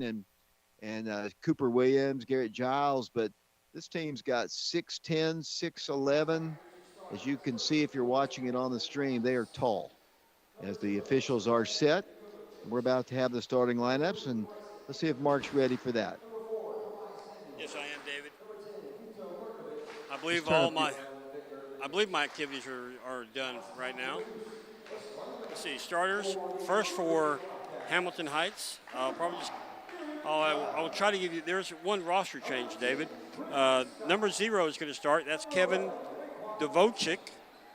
and Cooper Williams, Garrett Giles, but this team's got 6'10", 6'11". As you can see if you're watching it on the stream, they are tall. As the officials are set, we're about to have the starting lineups, and let's see if Mark's ready for that. Yes, I am, David. I Just believe turn all up your. my I believe my activities are done right now. Let's see, starters. First for Hamilton Heights. I'll probably just I'll try to give you. There's one roster change, David. Number 0 is going to start. That's Kevin Devochik.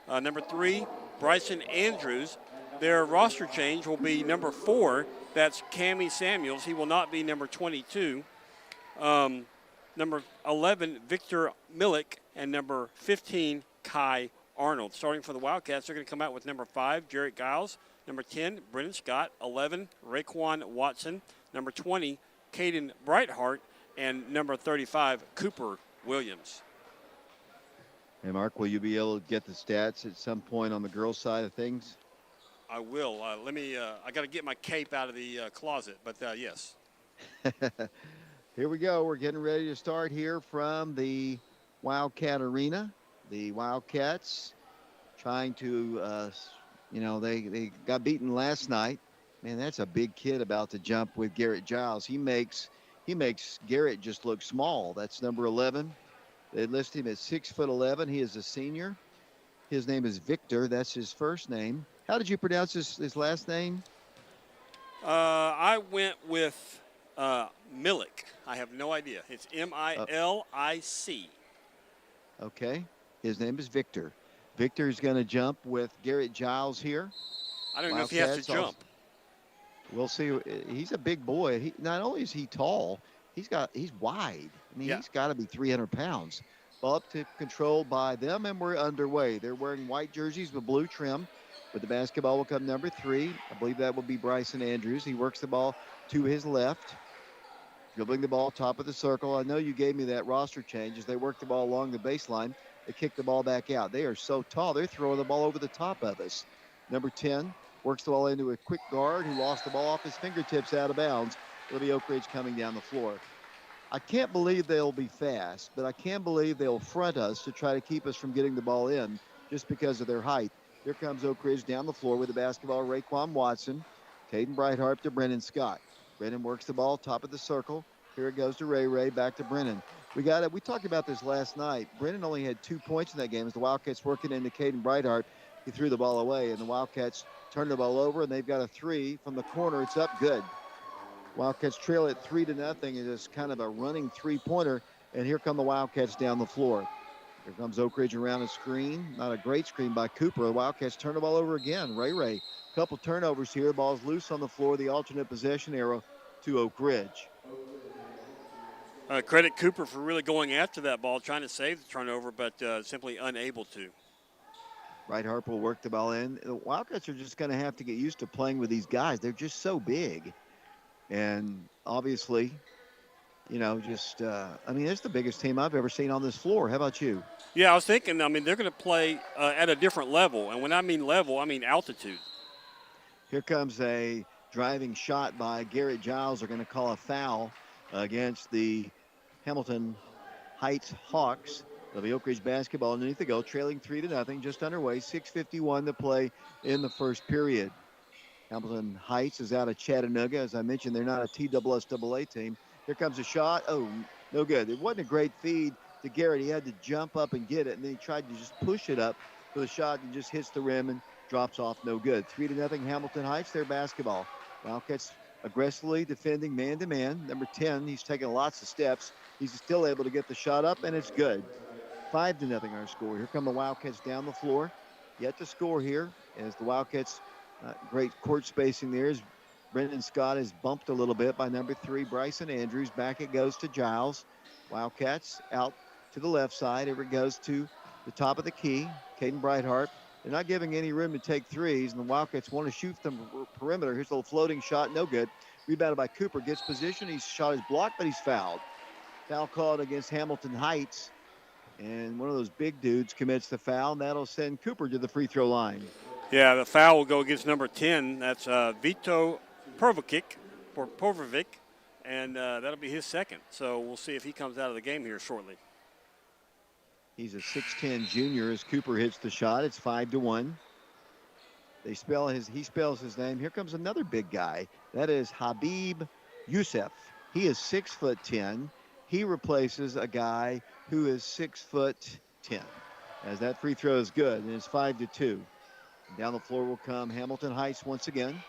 Number 3, Bryson Andrews. Their roster change will be number 4. That's Cammie Samuels. He will not be number 22. Number 11, Victor Millick, and number 15, Kai Arnold. Starting for the Wildcats, they're going to come out with number 5, Jarrett Giles. Number 10, Brennan Scott. 11, Raekwon Watson. Number 20, Caden Brightheart. And number 35, Cooper Williams. Hey, Mark, will you be able to get the stats at some point on the girls' side of things? I will. Let me. I got to get my cape out of the closet, but yes. Here we go. We're getting ready to start here from the Wildcat Arena. The Wildcats trying to, they got beaten last night. Man, that's a big kid about to jump with Garrett Giles. He makes Garrett just look small. That's number 11. They list him at 6'11". He is a senior. His name is Victor. That's his first name. How did you pronounce his last name? I went with Millick. I have no idea. It's Milic. Okay. His name is Victor. Victor is going to jump with Garrett Giles here. I don't know if he has to jump. We'll see. He's a big boy. Not only is he tall, he's wide. I mean, He's got to be 300 pounds. Ball up to control by them, and we're underway. They're wearing white jerseys with blue trim. But the basketball will come number 3. I believe that will be Bryson Andrews. He works the ball to his left. Dribbling the ball top of the circle. I know you gave me that roster change as they work the ball along the baseline. They kick the ball back out. They are so tall. They're throwing the ball over the top of us. Number 10 works the ball into a quick guard who lost the ball off his fingertips out of bounds. It'll be Oak Ridge coming down the floor. I can't believe they'll be fast, but I can believe they'll front us to try to keep us from getting the ball in just because of their height. Here comes Oak Ridge down the floor with the basketball. Raekwon Watson. Caden Brightheart to Brennan Scott. Brennan works the ball top of the circle. Here it goes to Ray. Back to Brennan. We talked about this last night. Brennan only had 2 points in that game as the Wildcats working into Caden Brightheart. He threw the ball away, and the Wildcats turned the ball over, and they've got a 3 from the corner. It's up good. Wildcats trail it 3-0. It's kind of a running three-pointer, and here come the Wildcats down the floor. Here comes Oak Ridge around a screen. Not a great screen by Cooper. The Wildcats turn the ball over again. Ray. Couple turnovers here. The ball's loose on the floor. The alternate possession arrow to Oak Ridge. Credit Cooper for really going after that ball, trying to save the turnover, but simply unable to. Brightheart will work the ball in. The Wildcats are just going to have to get used to playing with these guys. They're just so big. And obviously, it's the biggest team I've ever seen on this floor. How about you? Yeah, I was thinking, they're going to play at a different level. And when I mean level, I mean altitude. Here comes a driving shot by Garrett Giles. They're going to call a foul against the Hamilton Heights Hawks. It'll be Oak Ridge basketball underneath the goal, trailing 3-0, just underway. 6:51 to play in the first period. Hamilton Heights is out of Chattanooga. As I mentioned, they're not a TSSAA team. Here comes a shot. Oh, no good. It wasn't a great feed to Garrett. He had to jump up and get it, and then he tried to just push it up for the shot and just hits the rim and drops off. No good. 3-0 Hamilton Heights, their basketball. Wildcats aggressively defending man-to-man. Number 10, he's taking lots of steps. He's still able to get the shot up, and it's good. 5-0 our score. Here come the Wildcats down the floor. Yet to score here as the Wildcats, great court spacing there as Brendan Scott is bumped a little bit by number 3, Bryson Andrews. Back it goes to Giles. Wildcats out to the left side. Here it goes to the top of the key. Caden Brightheart. They're not giving any room to take threes, and the Wildcats want to shoot from the perimeter. Here's a little floating shot, no good. Rebounded by Cooper, gets position. His shot is blocked, but he's fouled. Foul called against Hamilton Heights, and one of those big dudes commits the foul, and that'll send Cooper to the free throw line. Yeah, the foul will go against number 10. That's Vito Povovic. and that'll be his second. So we'll see if he comes out of the game here shortly. He's a 6'10 junior as Cooper hits the shot. It's 5-1. He spells his name. Here comes another big guy. That is Habib Youssef. He is 6'10". He replaces a guy who is 6'10". As that free throw is good, and it's 5-2. Down the floor will come Hamilton Heights once again.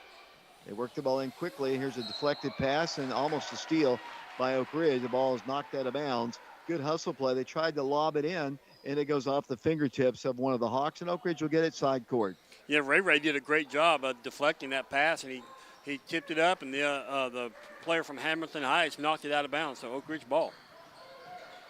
They work the ball in quickly. Here's a deflected pass and almost a steal by Oak Ridge. The ball is knocked out of bounds. Good hustle play. They tried to lob it in, and it goes off the fingertips of one of the Hawks, and Oak Ridge will get it side court. Yeah, Ray did a great job of deflecting that pass, and he tipped it up, and the player from Hamilton Heights knocked it out of bounds, so Oak Ridge ball.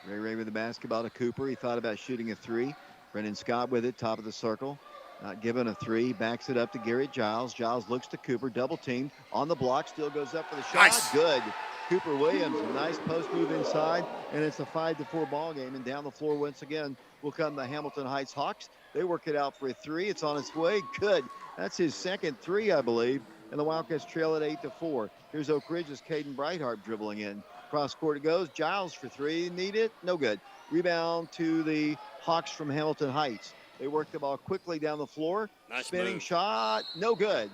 Ray with the basketball to Cooper. He thought about shooting a three. Brendan Scott with it, top of the circle. Not given a three. Backs it up to Garrett Giles. Giles looks to Cooper. Double teamed. On the block. Still goes up for the shot. Nice. Good. Cooper Williams. Nice post move inside. And it's a 5-4 ball game. And down the floor once again will come the Hamilton Heights Hawks. They work it out for a three. It's on its way. Good. That's his second three, I believe. And the Wildcats trail at 8-4. Here's Oak Ridge's Caden Brightheart dribbling in. Cross court it goes. Giles for three. Need it? No good. Rebound to the Hawks from Hamilton Heights. They work the ball quickly down the floor. Nice Spinning move. shot. No good.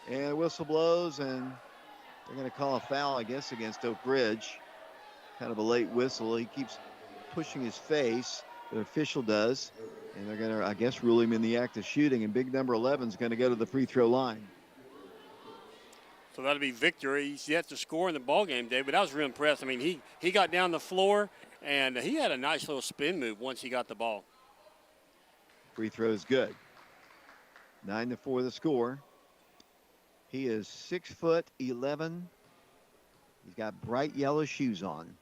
And the whistle blows, and they're going to call a foul, I guess, against Oak Ridge. Kind of a late whistle. He keeps pushing his face. The official does. And they're going to, I guess, rule him in the act of shooting. And big number 11 is going to go to the free throw line. So that'll be Victor. He's yet to score in the ball game, Dave, but I was real impressed. I mean, he got down the floor, and he had a nice little spin move once he got the ball. Free throw is good. 9-4 the score. He is 6'11". He's got bright yellow shoes on.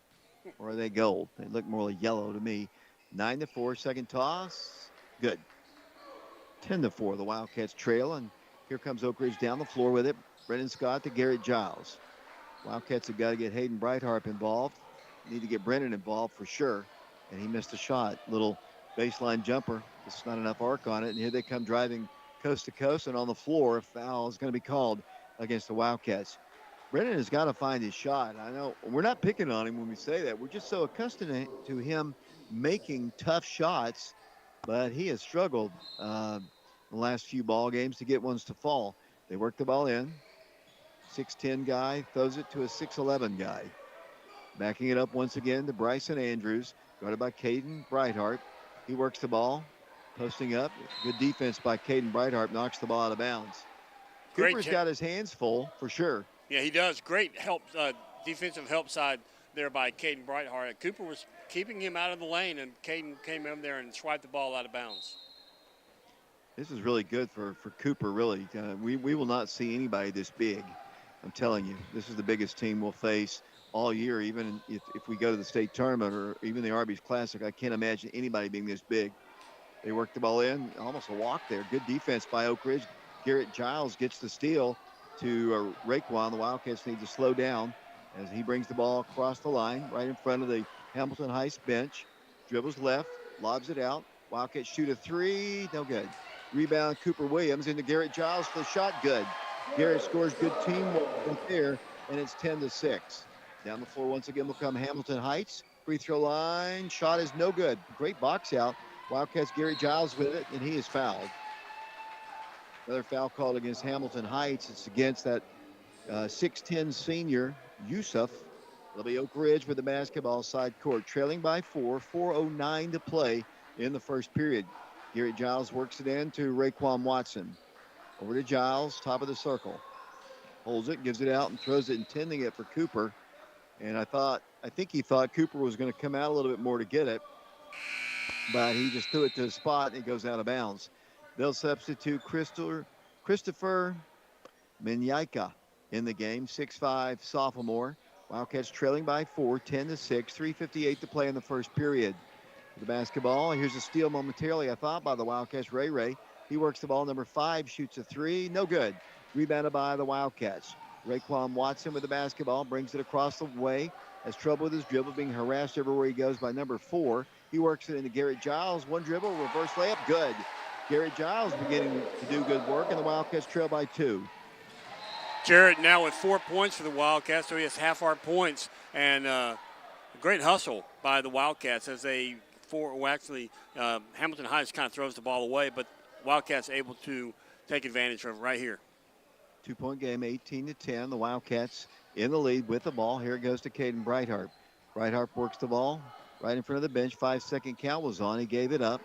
Or are they gold? They look more like yellow to me. 9-4, second toss. Good. 10-4, the Wildcats trail, and here comes Oak Ridge down the floor with it. Brendan Scott to Garrett Giles. Wildcats have got to get Hayden Brightheart involved. Need to get Brendan involved for sure. And he missed a shot. Little baseline jumper. There's not enough arc on it. And here they come driving coast to coast. And on the floor, a foul is going to be called against the Wildcats. Brendan has got to find his shot. I know we're not picking on him when we say that. We're just so accustomed to him making tough shots. But he has struggled the last few ball games to get ones to fall. They work the ball in. 6'10 guy throws it to a 6'11 guy. Backing it up once again to Bryson Andrews. Guarded by Caden Brightheart. He works the ball. Posting up. Good defense by Caden Brightheart. Knocks the ball out of bounds. Cooper's got his hands full for sure. Yeah, he does. Great help, defensive help side there by Caden Brightheart. Cooper was keeping him out of the lane, and Caden came in there and swiped the ball out of bounds. This is really good for Cooper, really. We will not see anybody this big. I'm telling you, this is the biggest team we'll face all year, even if we go to the state tournament or even the Arby's Classic. I can't imagine anybody being this big. They work the ball in, almost a walk there. Good defense by Oak Ridge. Garrett Giles gets the steal to Raekwon. The Wildcats need to slow down as he brings the ball across the line right in front of the Hamilton Heights bench. Dribbles left, lobs it out. Wildcats shoot a three, no good. Rebound, Cooper Williams into Garrett Giles for the shot, good. Garrett scores, good teamwork there, and it's 10-6. Down the floor once again will come Hamilton Heights. Free throw line, shot is no good. Great box out. Wildcats, Garrett Giles with it, and he is fouled. Another foul called against Hamilton Heights. It's against that 6'10 senior, Youssef. It'll be Oak Ridge with the basketball side court, trailing by 4, 4:09 to play in the first period. Garrett Giles works it in to Raekwon Watson. Over to Giles, top of the circle. Holds it, gives it out, and throws it, intending it for Cooper. And I think he thought Cooper was going to come out a little bit more to get it. But he just threw it to a spot, and it goes out of bounds. They'll substitute Christopher Minyaika in the game, 6'5 sophomore. Wildcats trailing by 4, 10-6, 3:58 to play in the first period. The basketball, here's a steal momentarily, I thought, by the Wildcats. Ray. He works the ball, number 5, shoots a three, no good. Rebounded by the Wildcats. Raekwon Watson with the basketball, brings it across the way. Has trouble with his dribble, being harassed everywhere he goes by number 4. He works it into Garrett Giles. One dribble, reverse layup, good. Garrett Giles beginning to do good work, and the Wildcats trail by 2. Jarrett now with 4 points for the Wildcats, so he has half our points. And a great hustle by the Wildcats as Hamilton Heights kind of throws the ball away, but Wildcats able to take advantage of it right here. 2-point game, 18-10. The Wildcats in the lead with the ball. Here it goes to Caden Breithardt. Breithardt works the ball right in front of the bench. 5-second count was on. He gave it up.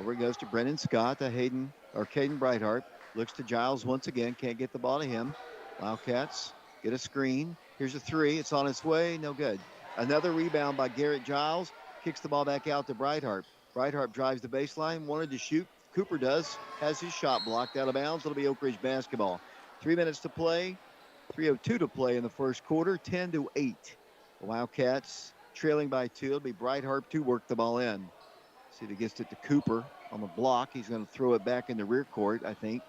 Over it goes to Brennan Scott to Caden Breithardt. Looks to Giles once again. Can't get the ball to him. Wildcats get a screen. Here's a three. It's on its way. No good. Another rebound by Garrett Giles. Kicks the ball back out to Breithardt. Breithardt drives the baseline. Wanted to shoot. Cooper does. Has his shot blocked out of bounds. It'll be Oak Ridge basketball. 3 minutes to play. 3:02 to play in the first quarter. 10-8. The Wildcats trailing by 2. It'll be Breithardt to work the ball in. See if he gets it to Cooper on the block. He's going to throw it back in the rear court, I think.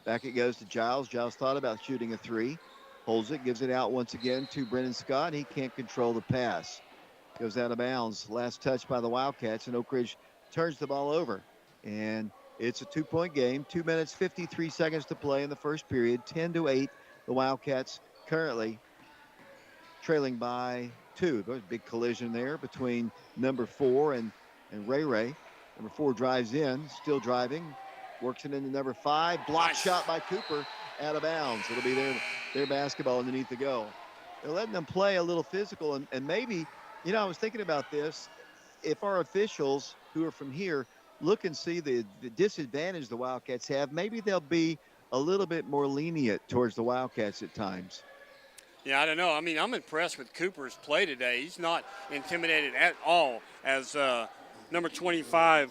Back it goes to Giles. Giles thought about shooting a three. Holds it, gives it out once again to Brennan Scott. He can't control the pass. Goes out of bounds. Last touch by the Wildcats, and Oak Ridge turns the ball over. And it's a 2-point game. 2 minutes, 53 seconds to play in the first period. 10-8. The Wildcats currently trailing by 2. There's a big collision there between number 4 and Ray Ray. Number 4 drives in, still driving. Works it into number 5. Block shot by Cooper, out of bounds. It'll be their basketball underneath the goal. They're letting them play a little physical, and maybe, I was thinking about this. If our officials who are from here look and see the disadvantage the Wildcats have, maybe they'll be a little bit more lenient towards the Wildcats at times. Yeah, I don't know. I mean, I'm impressed with Cooper's play today. He's not intimidated at all as number 25,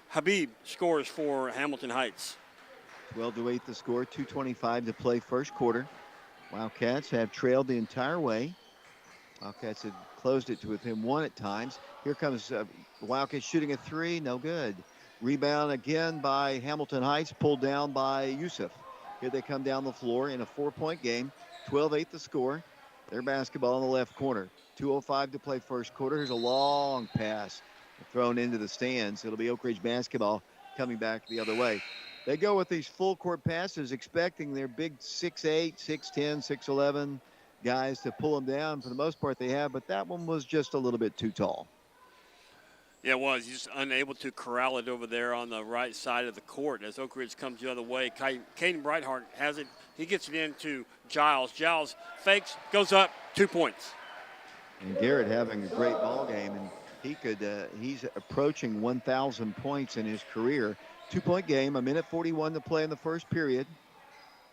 Habib, scores for Hamilton Heights. 12-8 the score, 2:25 to play first quarter. Wildcats have trailed the entire way. Wildcats had closed it to within 1 at times. Here comes Wildcats shooting a three, no good. Rebound again by Hamilton Heights, pulled down by Yusuf. Here they come down the floor in a 4-point game. 12-8 the score. Their basketball in the left corner. 2:05 to play first quarter. Here's a long pass thrown into the stands. It'll be Oak Ridge basketball coming back the other way. They go with these full court passes expecting their big 6'8", 6'10", 6'11", guys to pull them down. For the most part they have, but that one was just a little bit too tall. Yeah, it was. He's just unable to corral it over there on the right side of the court as Oak Ridge comes the other way. Caden Breithardt has it. He gets it into Giles. Giles fakes, goes up, 2 points. And Garrett having a great ball game, and he's approaching 1,000 points in his career. 2-point game, 1:41 to play in the first period.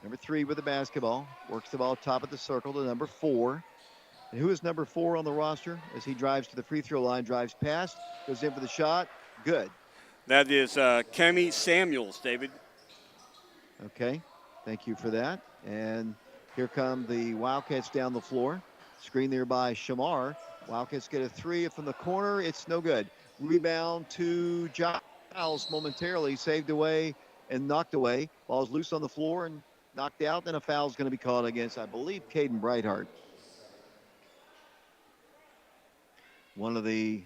Number 3 with the basketball. Works the ball top of the circle to number 4. And who is number 4 on the roster as he drives to the free throw line, drives past, goes in for the shot. Good. That is Kemi Samuels, David. Okay, thank you for that. And here come the Wildcats down the floor. Screen there by Shamar. Wildcats get a three from the corner. It's no good. Rebound to Giles momentarily, saved away and knocked away. Ball's loose on the floor and knocked out. Then a foul's going to be called against, I believe, Caden Breithardt. One of the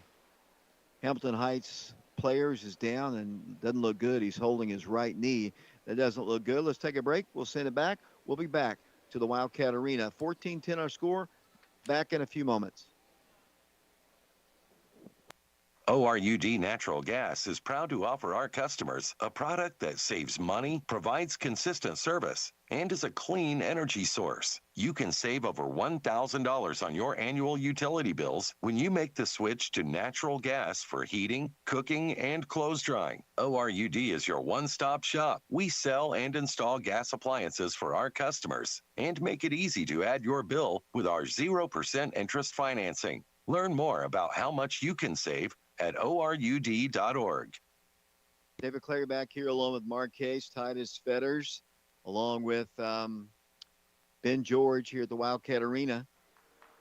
Hamilton Heights players is down and doesn't look good. He's holding his right knee. That doesn't look good. Let's take a break. We'll send it back. We'll be back to the Wildcat Arena. 14-10 our score. Back in a few moments. ORUD Natural Gas is proud to offer our customers a product that saves money, provides consistent service, and is a clean energy source. You can save over $1,000 on your annual utility bills when you make the switch to natural gas for heating, cooking, and clothes drying. ORUD is your one-stop shop. We sell and install gas appliances for our customers and make it easy to add your bill with our 0% interest financing. Learn more about how much you can save at ORUD.org. David Clary back here along with Mark Case, Titus Fetters, along with Ben George here at the Wildcat Arena.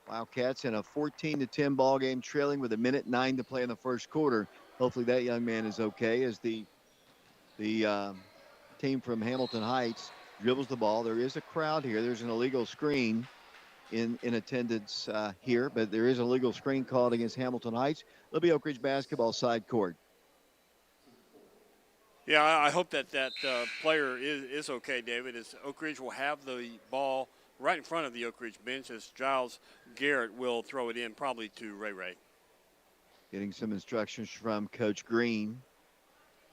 Wildcats in a 14-10 ball game, trailing with 1:09 to play in the first quarter. Hopefully that young man is okay as the team from Hamilton Heights dribbles the ball. There is a crowd here. There's an illegal screen in attendance here, but there is a legal screen called against Hamilton Heights. It'll be Oak Ridge basketball side court. Yeah, I hope that player is okay, David, as Oak Ridge will have the ball right in front of the Oak Ridge bench as Giles Garrett will throw it in probably to Ray Ray. Getting some instructions from Coach Green.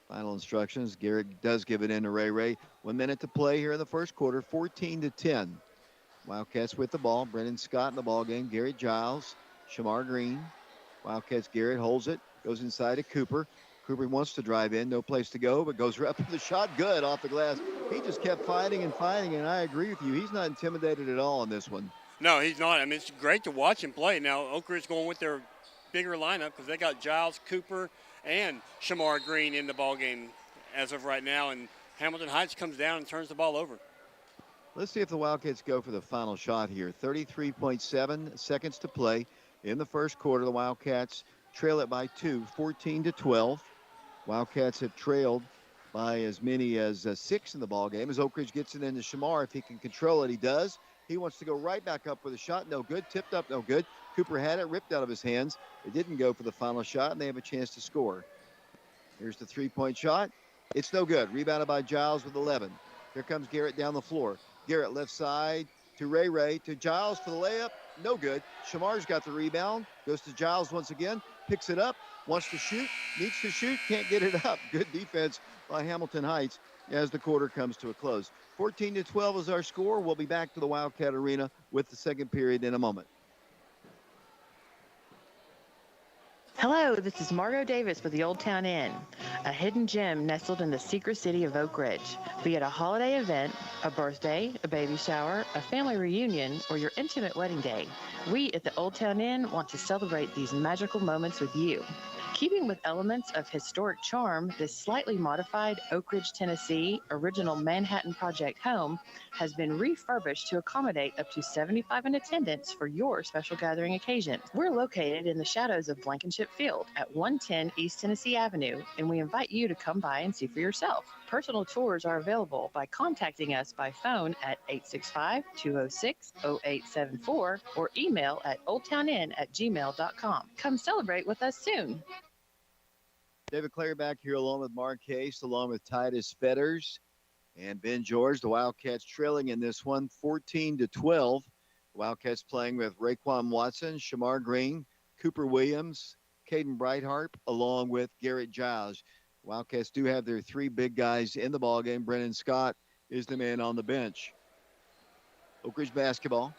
Final instructions. Garrett does give it in to Ray Ray. 1 minute to play here in the first quarter, 14-10. Wildcats with the ball. Brennan Scott in the ball game. Garrett Giles, Shamar Green. Wildcats, Garrett holds it, goes inside to Cooper. Cooper wants to drive in, no place to go, but goes right up for the shot. Good off the glass. He just kept fighting, and I agree with you. He's not intimidated at all in this one. No, he's not. I mean, it's great to watch him play. Now, Oak Ridge going with their bigger lineup because they got Giles, Cooper, and Shamar Green in the ball game as of right now, and Hamilton Heights comes down and turns the ball over. Let's see if the Wildcats go for the final shot here. 33.7 seconds to play in the first quarter. The Wildcats trail it by 2, 14-12. Wildcats have trailed by as many as 6 in the ball game as Oak Ridge gets it into Shamar. If he can control it, he does. He wants to go right back up with a shot. No good. Tipped up, no good. Cooper had it, ripped out of his hands. It didn't go for the final shot, and they have a chance to score. Here's the three-point shot. It's no good. Rebounded by Giles with 11. Here comes Garrett down the floor. Garrett left side to Ray Ray, to Giles for the layup. No good. Shamar's got the rebound. Goes to Giles once again. Picks it up. Wants to shoot. Needs to shoot. Can't get it up. Good defense by Hamilton Heights as the quarter comes to a close. 14-12 is our score. We'll be back to the Wildcat Arena with the second period in a moment. Hello, this is Margot Davis with the Old Town Inn, a hidden gem nestled in the secret city of Oak Ridge. Be it a holiday event, a birthday, a baby shower, a family reunion, or your intimate wedding day, we at the Old Town Inn want to celebrate these magical moments with you. Keeping with elements of historic charm, this slightly modified Oak Ridge, Tennessee original Manhattan Project home has been refurbished to accommodate up to 75 in attendance for your special gathering occasion. We're located in the shadows of Blankenship Field at 110 East Tennessee Avenue, and we invite you to come by and see for yourself. Personal tours are available by contacting us by phone at 865-206-0874 or email at oldtowninn@gmail.com. Come celebrate with us soon. David Clary back here along with Mark Case, along with Titus Fetters and Ben George. The Wildcats trailing in this one, 14-12. Wildcats playing with Raekwon Watson, Shamar Green, Cooper Williams, Caden Brightheart, along with Garrett Giles. Wildcats do have their 3 big guys in the ballgame. Brennan Scott is the man on the bench. Oak Ridge basketball.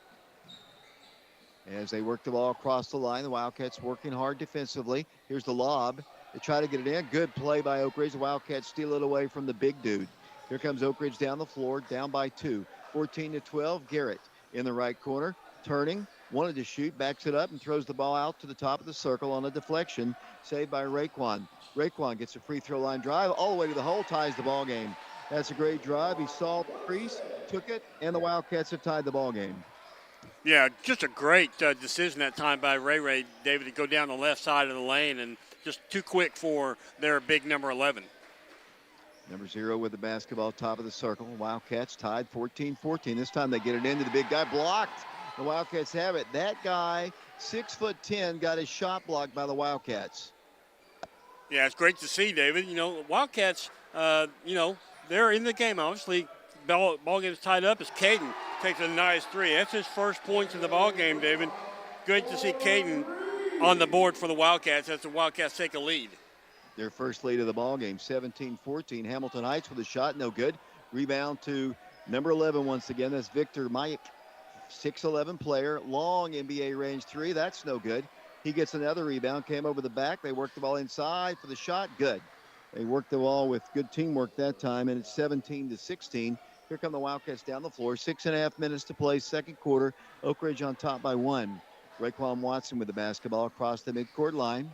As they work the ball across the line, the Wildcats working hard defensively. Here's the lob. They try to get it in. Good play by Oak Ridge. The Wildcats steal it away from the big dude. Here comes Oak Ridge down the floor, down by 2. 14-12. Garrett in the right corner, turning, wanted to shoot, backs it up and throws the ball out to the top of the circle on a deflection. Saved by Raekwon. Raekwon gets a free throw line drive all the way to the hole, ties the ball game. That's a great drive. He saw the crease, took it, and the Wildcats have tied the ball game. Yeah, just a great decision that time by Ray Ray, David, to go down the left side of the lane and just too quick for their big number 11. Number 0 with the basketball, top of the circle. Wildcats tied 14-14. This time they get it into the big guy. Blocked. The Wildcats have it. That guy, 6'10", got his shot blocked by the Wildcats. Yeah, it's great to see, David. You know, Wildcats, they're in the game, obviously. Ball game's tied up as Caden takes a nice 3. That's his first points in the ball game, David. Good to see Caden on the board for the Wildcats as the Wildcats take a lead. Their first lead of the ball game, 17-14. Hamilton Heights with a shot, no good. Rebound to number 11 once again. That's Victor Mike, 6'11" player, long NBA range 3. That's no good. He gets another rebound, came over the back. They worked the ball inside for the shot, good. They worked the ball with good teamwork that time, and it's 17-16. Here come the Wildcats down the floor. 6.5 minutes to play, second quarter. Oak Ridge on top by 1. Raekwon Watson with the basketball across the midcourt line.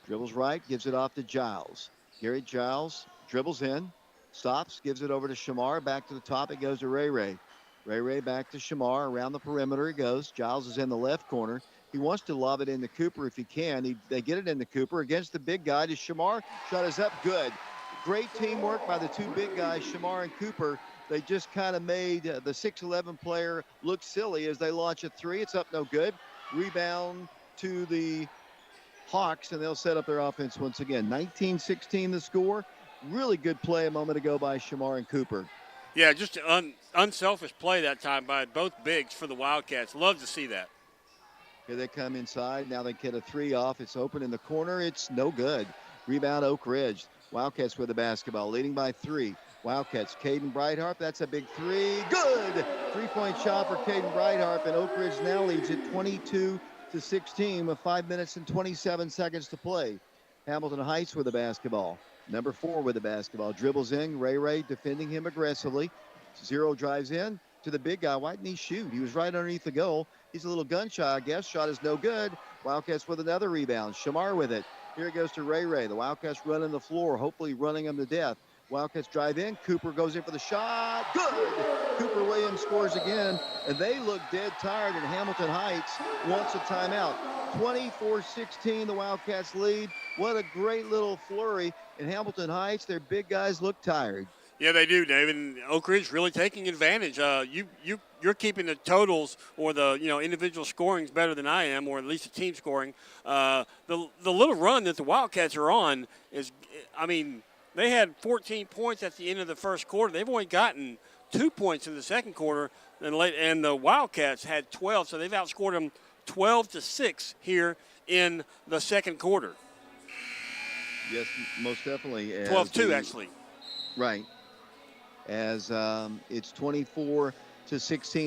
Dribbles right, gives it off to Giles. Garrett Giles dribbles in, stops, gives it over to Shamar. Back to the top, it goes to Ray Ray. Ray Ray back to Shamar. Around the perimeter he goes. Giles is in the left corner. He wants to lob it into Cooper if he can. They get it into Cooper against the big guy to Shamar. Shot is up, good. Great teamwork by the 2 big guys, Shamar and Cooper. They just kind of made the 6'11" player look silly as they launch a 3. It's up, no good. Rebound to the Hawks, and they'll set up their offense once again. 19-16 the score. Really good play a moment ago by Shamar and Cooper. Yeah, just unselfish play that time by both bigs for the Wildcats. Love to see that. Here they come inside. Now they get a three off. It's open in the corner. It's no good. Rebound Oak Ridge. Wildcats with the basketball, leading by 3. Wildcats, Caden Brightheart. That's a big three. Good! 3-point shot for Caden Brightheart, and Oak Ridge now leads it 22-16 with 5 minutes and 27 seconds to play. Hamilton Heights with the basketball. Number 4 with the basketball. Dribbles in. Ray defending him aggressively. Zero drives in to the big guy. Why didn't he shoot? He was right underneath the goal. He's a little gun shy, I guess. Shot is no good. Wildcats with another rebound. Shamar with it. Here it goes to Ray. The Wildcats running the floor, hopefully running them to death. Wildcats drive in. Cooper goes in for the shot. Good! Cooper Williams scores again, and they look dead tired, and Hamilton Heights wants a timeout. 24-16, the Wildcats lead. What a great little flurry. In Hamilton Heights, their big guys look tired. Yeah, they do, David. And Oak Ridge really taking advantage. You're keeping the totals or the individual scorings better than I am, or at least the team scoring. The little run that the Wildcats are on is, they had 14 points at the end of the first quarter. They've only gotten 2 points in the second quarter, and the Wildcats had 12, so they've outscored them 12-6 here in the second quarter. Yes, most definitely. 12-2, actually. Right. As it's 24-16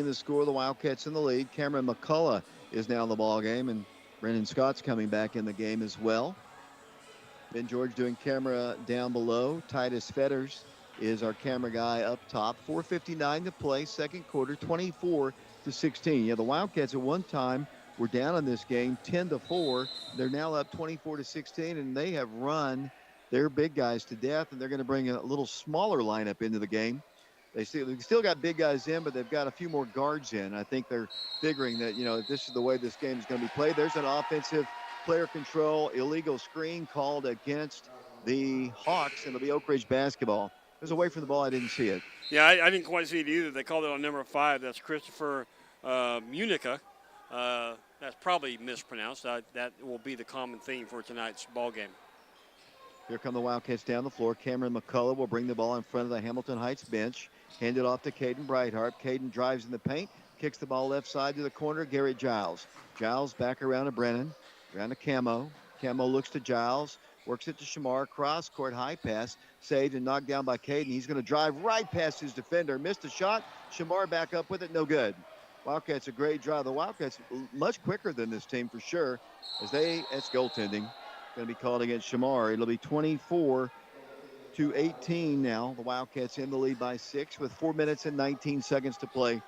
the score. The Wildcats in the lead. Cameron McCullough is now in the ball game, and Brendan Scott's coming back in the game as well. Ben George doing camera down below. Titus Fetters is our camera guy up top. 4:59 to play, second quarter, 24-16. Yeah, the Wildcats at one time were down in this game 10-4. They're now up 24-16, and they have run their big guys to death, and they're going to bring a little smaller lineup into the game. They've still got big guys in, but they've got a few more guards in. I think they're figuring that, this is the way this game is going to be played. There's an offensive player control, illegal screen called against the Hawks, and it'll be Oak Ridge basketball. There's away from the ball. I didn't see it. Yeah, I didn't quite see it either. They called it on number 5. That's Christopher Munica. That's probably mispronounced. That will be the common theme for tonight's ball game. Here come the Wildcats down the floor. Cameron McCullough will bring the ball in front of the Hamilton Heights bench. Hand it off to Caden Brightheart. Caden drives in the paint, kicks the ball left side to the corner. Garrett Giles. Giles back around to Brennan. Around to Camo. Camo looks to Giles. Works it to Shamar. Cross court high pass. Saved and knocked down by Caden. He's going to drive right past his defender. Missed a shot. Shamar back up with it. No good. Wildcats a great drive. The Wildcats much quicker than this team for sure. That's goaltending. Going to be called against Shamar. It'll be 24-18 now. The Wildcats in the lead by 6 with 4 minutes and 19 seconds to play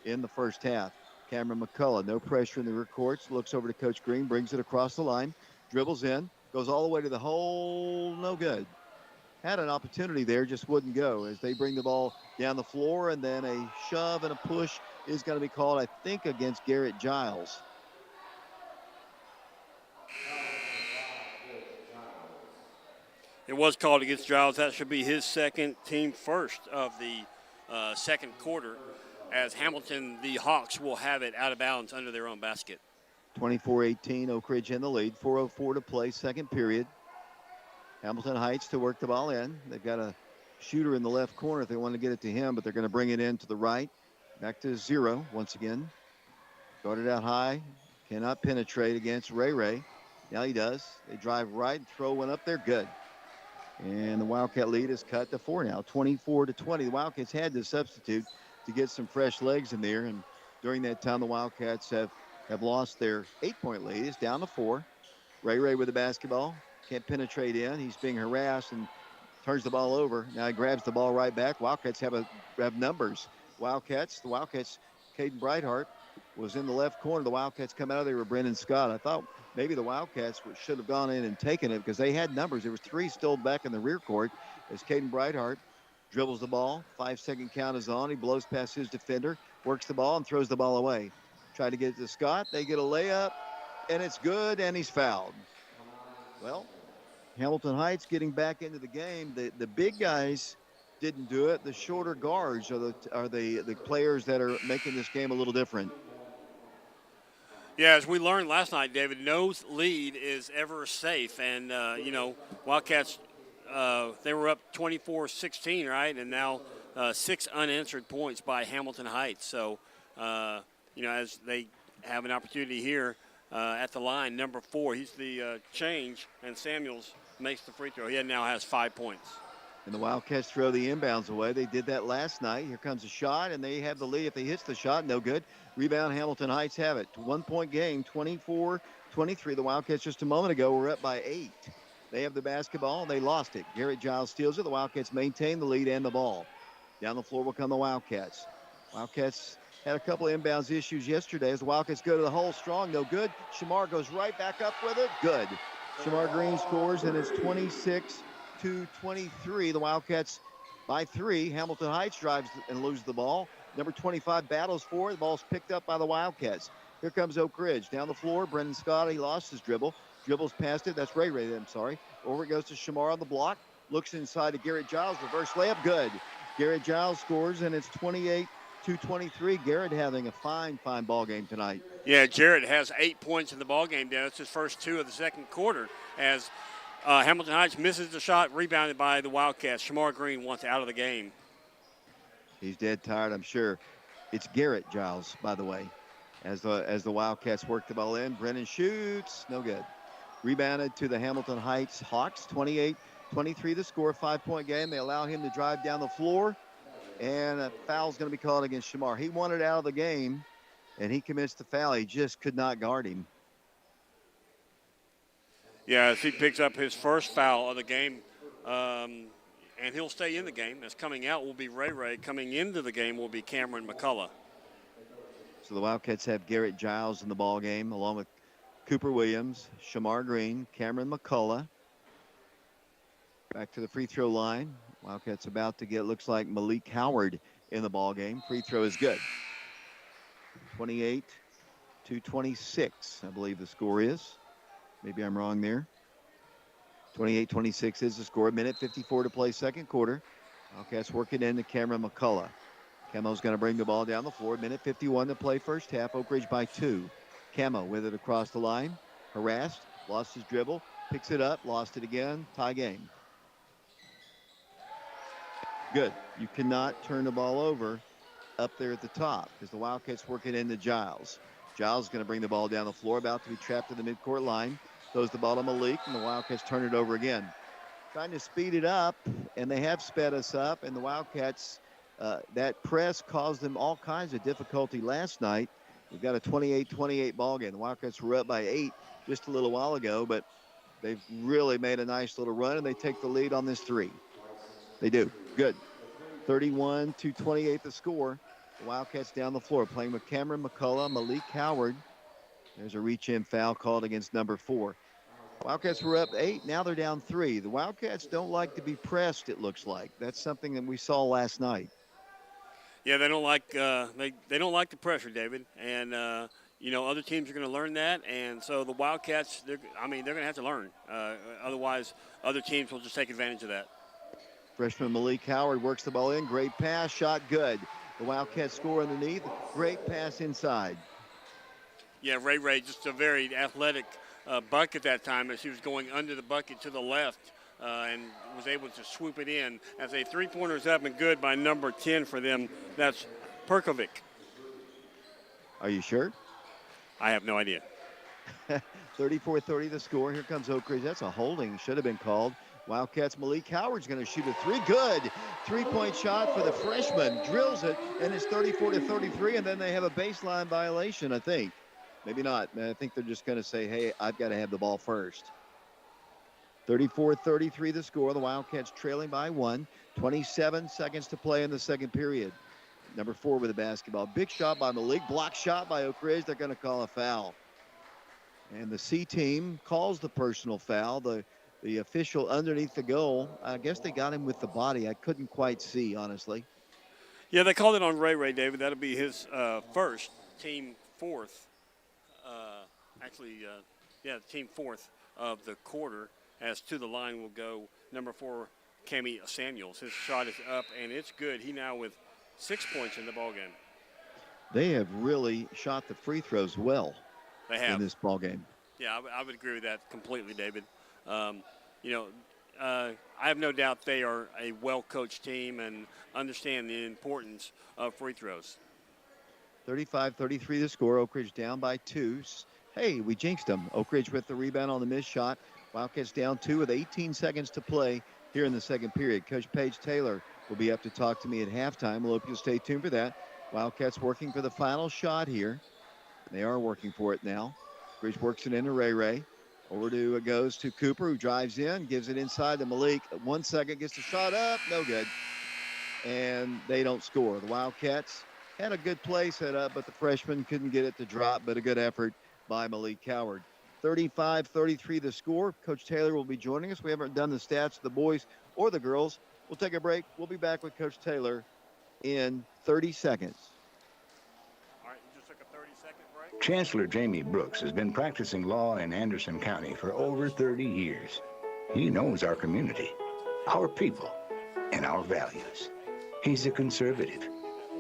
in the first half. Cameron McCullough, no pressure in the rear courts. Looks over to Coach Green, brings it across the line, dribbles in, goes all the way to the hole. No good. Had an opportunity there, just wouldn't go as they bring the ball down the floor, and then a shove and a push is going to be called, I think, against Garrett Giles. It was called against Giles. That should be his second, team first of the second quarter, as Hamilton, the Hawks, will have it out of bounds under their own basket. 24-18, Oak Ridge in the lead. 4:04 to play, second period. Hamilton Heights to work the ball in. They've got a shooter in the left corner if they want to get it to him, but they're going to bring it in to the right. Back to zero once again. Started out high. Cannot penetrate against Ray. Now he does. They drive right, throw one up there. Good. And the Wildcat lead is cut to 4 now, 24-20. The Wildcats had to substitute to get some fresh legs in there, and during that time, the Wildcats have lost their 8-point lead. It's down to 4. Ray with the basketball. Can't penetrate in. He's being harassed and turns the ball over. Now he grabs the ball right back. Wildcats have numbers. The Wildcats, Caden Brightheart was in the left corner. The Wildcats come out of there with Brendan Scott. I thought maybe the Wildcats should have gone in and taken it because they had numbers. There was 3 still back in the rear court as Caden Brightheart dribbles the ball. 5-second count is on. He blows past his defender, works the ball, and throws the ball away. Tried to get it to Scott. They get a layup, and it's good, and he's fouled. Well, Hamilton Heights getting back into the game. The big guys didn't do it. The shorter guards are the players that are making this game a little different. Yeah, as we learned last night, David, no lead is ever safe. And, Wildcats they were up 24-16, right? And now 6 unanswered points by Hamilton Heights. So, as they have an opportunity here at the line, number 4, he's the change, and Samuels makes the free throw. He now has 5 points. And the Wildcats throw the inbounds away. They did that last night. Here comes a shot, and they have the lead. If he hits the shot, no good. Rebound, Hamilton Heights have it. 1-point game, 24-23. The Wildcats just a moment ago were up by 8. They have the basketball, and they lost it. Garrett Giles steals it. The Wildcats maintain the lead and the ball. Down the floor will come the Wildcats. Wildcats had a couple of inbounds issues yesterday as the Wildcats go to the hole strong, no good. Shamar goes right back up with it, good. Shamar Green scores, and it's 26-23. The Wildcats by 3. Hamilton Heights drives and loses the ball. Number 25 battles for it. The ball's picked up by the Wildcats. Here comes Oak Ridge. Down the floor, Brendan Scott, he lost his dribble. Dribbles past it. That's Ray, I'm sorry. Over it goes to Shamar on the block. Looks inside to Garrett Giles. Reverse layup, good. Garrett Giles scores, and it's 28-23. Garrett having a fine ball game tonight. Yeah, Jarrett has 8 points in the ball game. That's his first 2 of the second quarter as Hamilton Heights misses the shot, rebounded by the Wildcats. Shamar Green wants out of the game. He's dead tired, I'm sure. It's Garrett Giles, by the way. As the Wildcats work the ball in, Brennan shoots, no good. Rebounded to the Hamilton Heights Hawks, 28-23 the score, 5-point game. They allow him to drive down the floor, and a foul's going to be called against Shamar. He wanted out of the game, and he commits the foul. He just could not guard him. Yeah, as he picks up his first foul of the game, and he'll stay in the game. As coming out will be Ray. Coming into the game will be Cameron McCullough. So the Wildcats have Garrett Giles in the ball game, along with Cooper Williams, Shamar Green, Cameron McCullough. Back to the free throw line. Wildcats about to get, looks like, Malik Howard in the ball game. Free throw is good. 28-26, I believe the score is. Maybe I'm wrong there. 28-26 is the score. Minute 54 to play second quarter. Wildcats working into Cameron McCullough. Camo's going to bring the ball down the floor. Minute 51 to play first half. Oak Ridge by 2. Camo with it across the line. Harassed. Lost his dribble. Picks it up. Lost it again. Tie game. Good. You cannot turn the ball over up there at the top because the Wildcats working into Giles. Giles is going to bring the ball down the floor. About to be trapped in the midcourt line. Throws the ball to Malik, and the Wildcats turn it over again. Trying to speed it up, and they have sped us up, and the Wildcats, that press caused them all kinds of difficulty last night. We've got a 28-28 ball game. The Wildcats were up by 8 just a little while ago, but they've really made a nice little run, and they take the lead on this 3. They do. Good. 31-28 the score. The Wildcats down the floor playing with Cameron McCullough, Malik Howard. There's a reach-in foul called against number 4. Wildcats were up 8. Now they're down 3. The Wildcats don't like to be pressed, it looks like. That's something that we saw last night. Yeah, they don't like they don't like the pressure, David. And other teams are going to learn that, and so the Wildcats, they're going to have to learn. Otherwise, other teams will just take advantage of that. Freshman Malik Howard works the ball in. Great pass, shot good. The Wildcats score underneath. Great pass inside. Yeah, Ray, just a very athletic bucket that time as he was going under the bucket to the left and was able to swoop it in. As a three-pointer is up and good by number 10 for them. That's Perkovic. Are you sure? I have no idea. 34-30 the score. Here comes Oak Ridge. That's a holding. Should have been called. Wildcats, Malik Howard's going to shoot a 3. Good. 3-point shot for the freshman. Drills it, and it's 34-33, and then they have a baseline violation, I think. Maybe not. I think they're just going to say, hey, I've got to have the ball first. 34-33 the score. The Wildcats trailing by 1. 27 seconds to play in the second period. Number 4 with the basketball. Big shot by Malik. Block shot by Oak Ridge. They're going to call a foul. And the C team calls the personal foul. The official underneath the goal, I guess they got him with the body. I couldn't quite see, honestly. Yeah, they called it on Ray, David. That'll be his first, team 4th. Team 4th of the quarter. As to the line will go number 4, Cami Samuels. His shot is up, and it's good. He now with 6 points in the ballgame. They have really shot the free throws well in this ballgame. Yeah, I would agree with that completely, David. I have no doubt they are a well-coached team and understand the importance of free throws. 35-33 the score. Oak Ridge down by 2. Hey, we jinxed them. Oak Ridge with the rebound on the missed shot. Wildcats down 2 with 18 seconds to play here in the second period. Coach Paige Taylor will be up to talk to me at halftime. We'll hope you'll stay tuned for that. Wildcats working for the final shot here. They are working for it now. Ridge works it into Ray Ray. Over to it goes to Cooper, who drives in, gives it inside to Malik. 1 second, gets the shot up, no good. And they don't score. The Wildcats had a good play set up, but the freshman couldn't get it to drop, but a good effort by Malik Coward. 35-33 the score. Coach Taylor will be joining us. We haven't done the stats of the boys or the girls. We'll take a break. We'll be back with Coach Taylor in 30 seconds. All right, you just took a 30-second break. Chancellor Jamie Brooks has been practicing law in Anderson County for over 30 years. He knows our community, our people, and our values. He's a conservative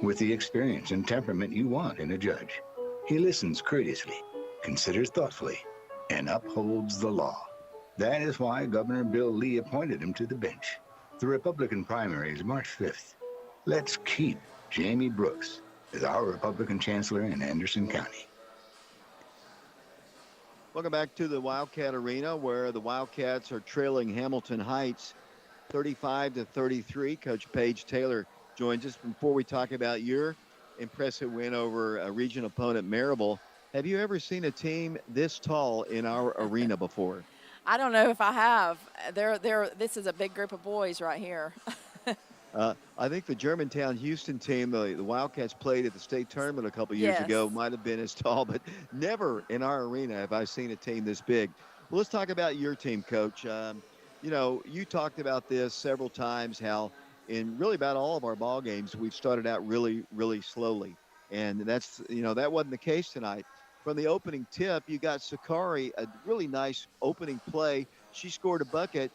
with the experience and temperament you want in a judge. He listens courteously, considers thoughtfully, and upholds the law. That is why Governor Bill Lee appointed him to the bench. The Republican primary is March 5th. Let's keep Jamie Brooks as our Republican chancellor in Anderson County. Welcome back to the Wildcat Arena, where the Wildcats are trailing Hamilton Heights 35-33. Coach Paige Taylor joins us. Before we talk about your impressive win over a region opponent, Marable, have you ever seen a team this tall in our arena before? I don't know if I have. This is a big group of boys right here. I think the Germantown Houston team, the Wildcats played at the state tournament a couple years ago, might have been as tall, but never in our arena have I seen a team this big. Well, let's talk about your team, Coach. You know, you talked about this several times, how in really about all of our ball games, we've started out really, really slowly. And that's, you know, that wasn't the case tonight. From the opening tip, you got Sakari, a really nice opening play. She scored a bucket,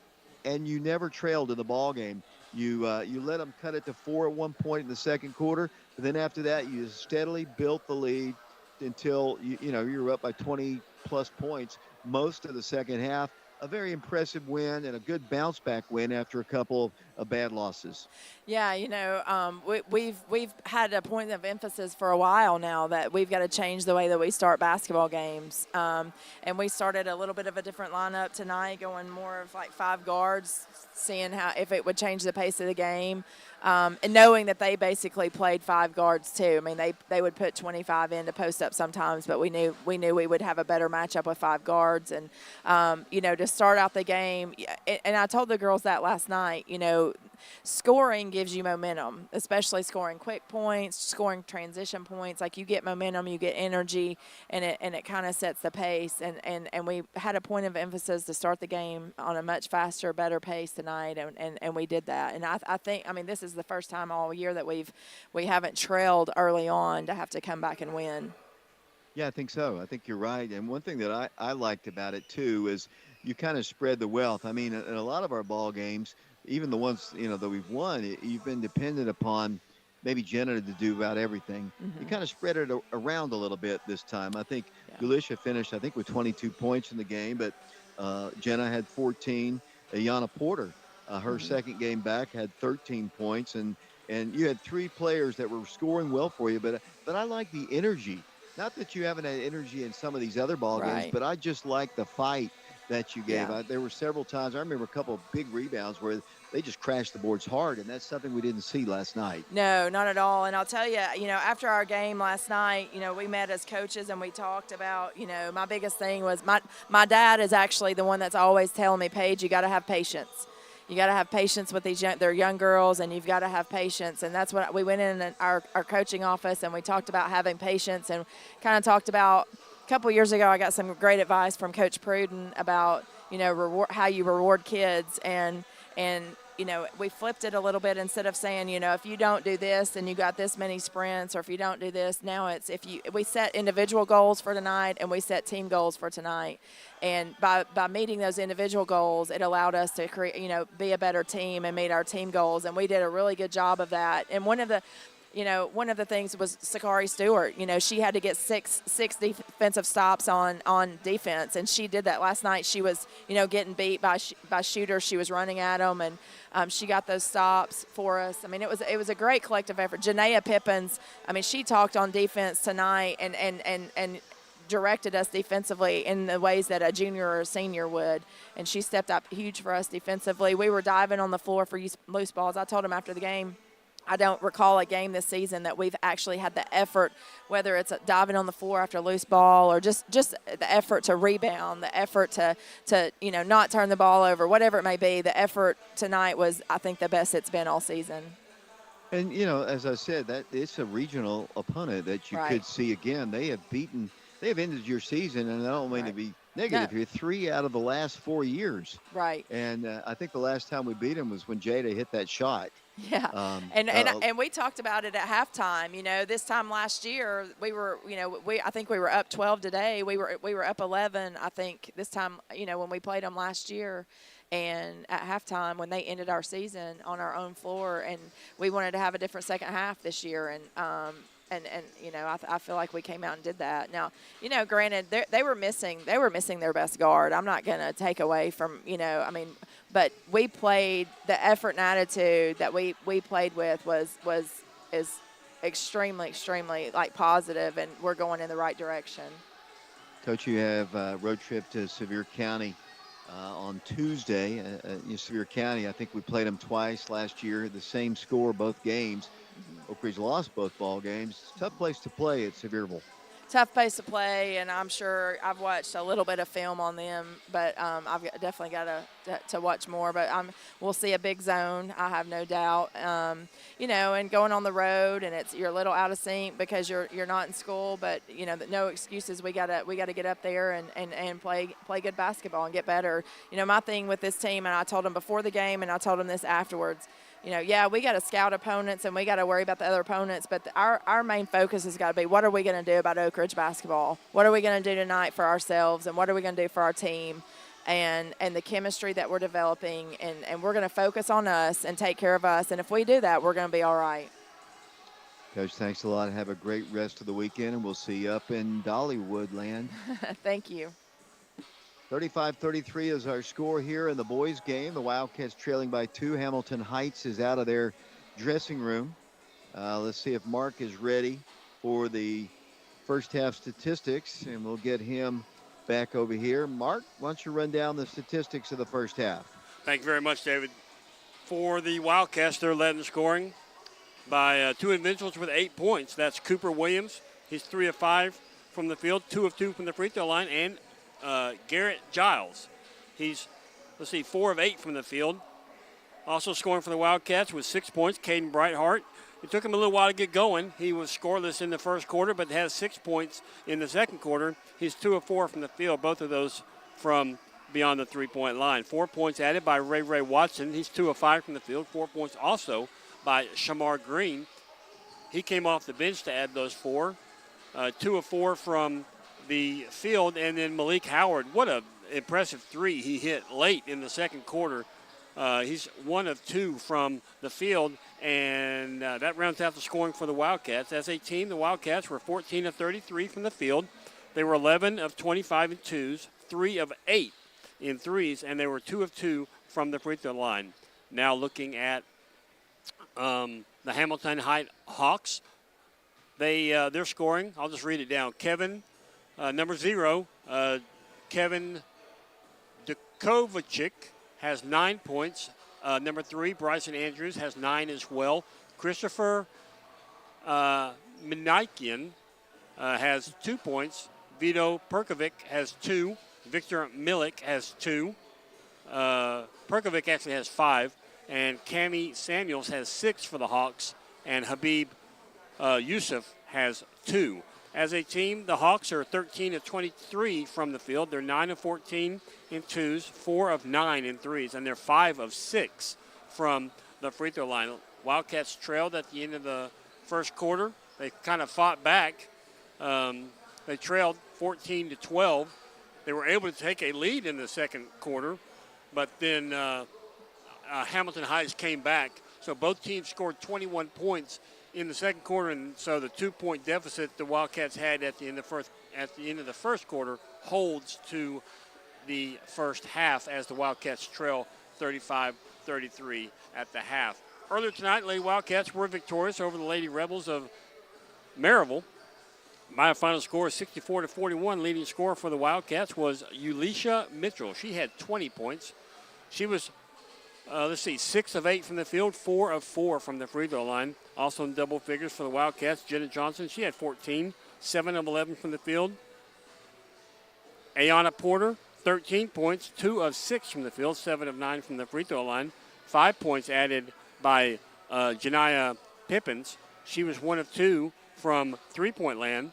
and you never trailed in the ball game. You let them cut it to 4 at one point in the second quarter, but then after that, you steadily built the lead until you were up by 20 plus points most of the second half. A very impressive win and a good bounce back win after a couple of bad losses. Yeah, you know, we've had a point of emphasis for a while now that we've got to change the way that we start basketball games. And we started a little bit of a different lineup tonight, going more of like 5 guards, seeing if it would change the pace of the game. And knowing that they basically played 5 guards too. I mean, they would put 25 in to post up sometimes, but we knew we would have a better matchup with 5 guards. And, you know, to start out the game, and I told the girls that last night, you know, scoring gives you momentum, especially scoring quick points, scoring transition points. Like, you get momentum, you get energy, and it kind of sets the pace. And we had a point of emphasis to start the game on a much faster, better pace tonight, and we did that. And I think, I mean, this is the first time all year that we haven't trailed early on to have to come back and win. Yeah, I think so. I think you're right. And one thing that I liked about it too is you kind of spread the wealth. I mean, in a lot of our ball games, even the ones, you know, that we've won, you've been dependent upon maybe Jenna to do about everything. Mm-hmm. You kind of spread it around a little bit this time. I think Gulisha finished, with 22 points in the game, but Jenna had 14. Ayanna Porter, her second game back, had 13 points, and you had 3 players that were scoring well for you. But I like the energy. Not that you haven't had energy in some of these other ball games, but I just like the fight that you gave. There were several times, I remember a couple of big rebounds where they just crashed the boards hard, and that's something we didn't see last night. No, not at all. And I'll tell you, you know, after our game last night, you know, we met as coaches and we talked about, you know, my biggest thing was my dad is actually the one that's always telling me, Paige, you got to have patience. You got to have patience with they're young girls, and you've got to have patience. And that's what we went in our coaching office, and we talked about having patience, and kind of talked about a couple years ago, I got some great advice from Coach Pruden about, you know, how you reward kids. And you know, we flipped it a little bit. Instead of saying, you know, if you don't do this, then you got this many sprints, or if you don't do this, now it's we set individual goals for tonight, and we set team goals for tonight. And by meeting those individual goals, it allowed us to create, you know, be a better team and meet our team goals. And we did a really good job of that. And one of the one of the things was Sakari Stewart. She had to get six defensive stops on defense, and she did that last night. She was, getting beat by shooters. She was running at them, and she got those stops for us. I mean, it was a great collective effort. Janaea Pippins, I mean, she talked on defense tonight and directed us defensively in the ways that a junior or a senior would, and she stepped up huge for us defensively. We were diving on the floor for loose balls. I told them after the game, I don't recall a game this season that we've actually had the effort, whether it's diving on the floor after a loose ball or just the effort to rebound, the effort to not turn the ball over, whatever it may be. The effort tonight was, I think, the best it's been all season. And, as I said, that it's a regional opponent that you could see again. They have ended your season, and I don't mean to be negative here, 3 out of the last 4 years. Right. And I think the last time we beat them was when Jada hit that shot. Yeah, and we talked about it at halftime. This time last year we were, I think we were up 12 today. We were up 11. I think this time, when we played them last year, and at halftime when they ended our season on our own floor, and we wanted to have a different second half this year, and I feel like we came out and did that. Now, granted, they were missing their best guard. I'm not going to take away from, but we played, the effort and attitude that we played with is extremely, extremely positive, and we're going in the right direction. Coach, you have a road trip to Sevier County on Tuesday. Sevier County, I think we played them twice last year, the same score both games. Oak Ridge lost both ball games. It's a tough place to play at Sevierville. Tough place to play, and I'm sure I've watched a little bit of film on them, but I've definitely got to watch more. But we'll see a big zone, I have no doubt. And going on the road, and you're a little out of sync because you're not in school, but no excuses. We gotta get up there and play good basketball and get better. My thing with this team, and I told them before the game, and I told them this afterwards. We got to scout opponents and we got to worry about the other opponents, but our main focus has got to be, what are we going to do about Oak Ridge basketball? What are we going to do tonight for ourselves, and what are we going to do for our team and the chemistry that we're developing, and we're going to focus on us and take care of us, and if we do that, we're going to be all right. Coach, thanks a lot. Have a great rest of the weekend, and we'll see you up in Dollywood land. Thank you. 35-33 is our score here in the boys' game. The Wildcats trailing by 2. Hamilton Heights is out of their dressing room. Let's see if Mark is ready for the first half statistics, and we'll get him back over here. Mark, why don't you run down the statistics of the first half? Thank you very much, David. For the Wildcats, they're led in scoring by 2 individuals with 8 points. That's Cooper Williams. He's 3 of 5 from the field, 2 of 2 from the free throw line, and Garrett Giles. He's, 4 of 8 from the field. Also scoring for the Wildcats with 6 points, Caden Brightheart. It took him a little while to get going. He was scoreless in the first quarter, but has 6 points in the second quarter. He's 2 of 4 from the field, both of those from beyond the three-point line. 4 points added by Ray Watson. He's 2 of 5 from the field. 4 points also by Shamar Green. He came off the bench to add those 4. 2 of 4 from the field, and then Malik Howard, what an impressive 3 he hit late in the second quarter. He's 1 of 2 from the field, and that rounds out the scoring for the Wildcats. As a team, the Wildcats were 14 of 33 from the field. They were 11 of 25 in twos, 3 of 8 in threes, and they were 2 of 2 from the free throw line. Now looking at the Hamilton Heights Hawks, they're scoring. I'll just read it down. Number 0, Kevin Dukovic has 9 points. Number 3, Bryson Andrews has 9 as well. Christopher Minikian has 2 points. Vito Perkovic has 2. Victor Milik has 2. Perkovic actually has 5. And Cami Samuels has 6 for the Hawks. And Habib Yusuf has 2. As a team, the Hawks are 13 of 23 from the field. They're 9 of 14 in twos, 4 of 9 in threes, and they're 5 of 6 from the free throw line. Wildcats trailed at the end of the first quarter. They kind of fought back. They trailed 14 to 12. They were able to take a lead in the second quarter, but then Hamilton Heights came back. So both teams scored 21 points in the second quarter, and so the 2-point deficit the Wildcats had at the end of the first quarter holds to the first half as the Wildcats trail 35-33 at the half. Earlier tonight, Lady Wildcats were victorious over the Lady Rebels of Maryville. My final score is 64-41. Leading scorer for the Wildcats was Ulisha Mitchell. She had 20 points. She was, 6 of 8 from the field, 4 of 4 from the free throw line. Also in double figures for the Wildcats, Jenna Johnson. She had 14, 7 of 11 from the field. Ayana Porter, 13 points, 2 of 6 from the field, 7 of 9 from the free throw line. 5 points added by Janiyah Pippins. She was 1 of 2 from three-point land.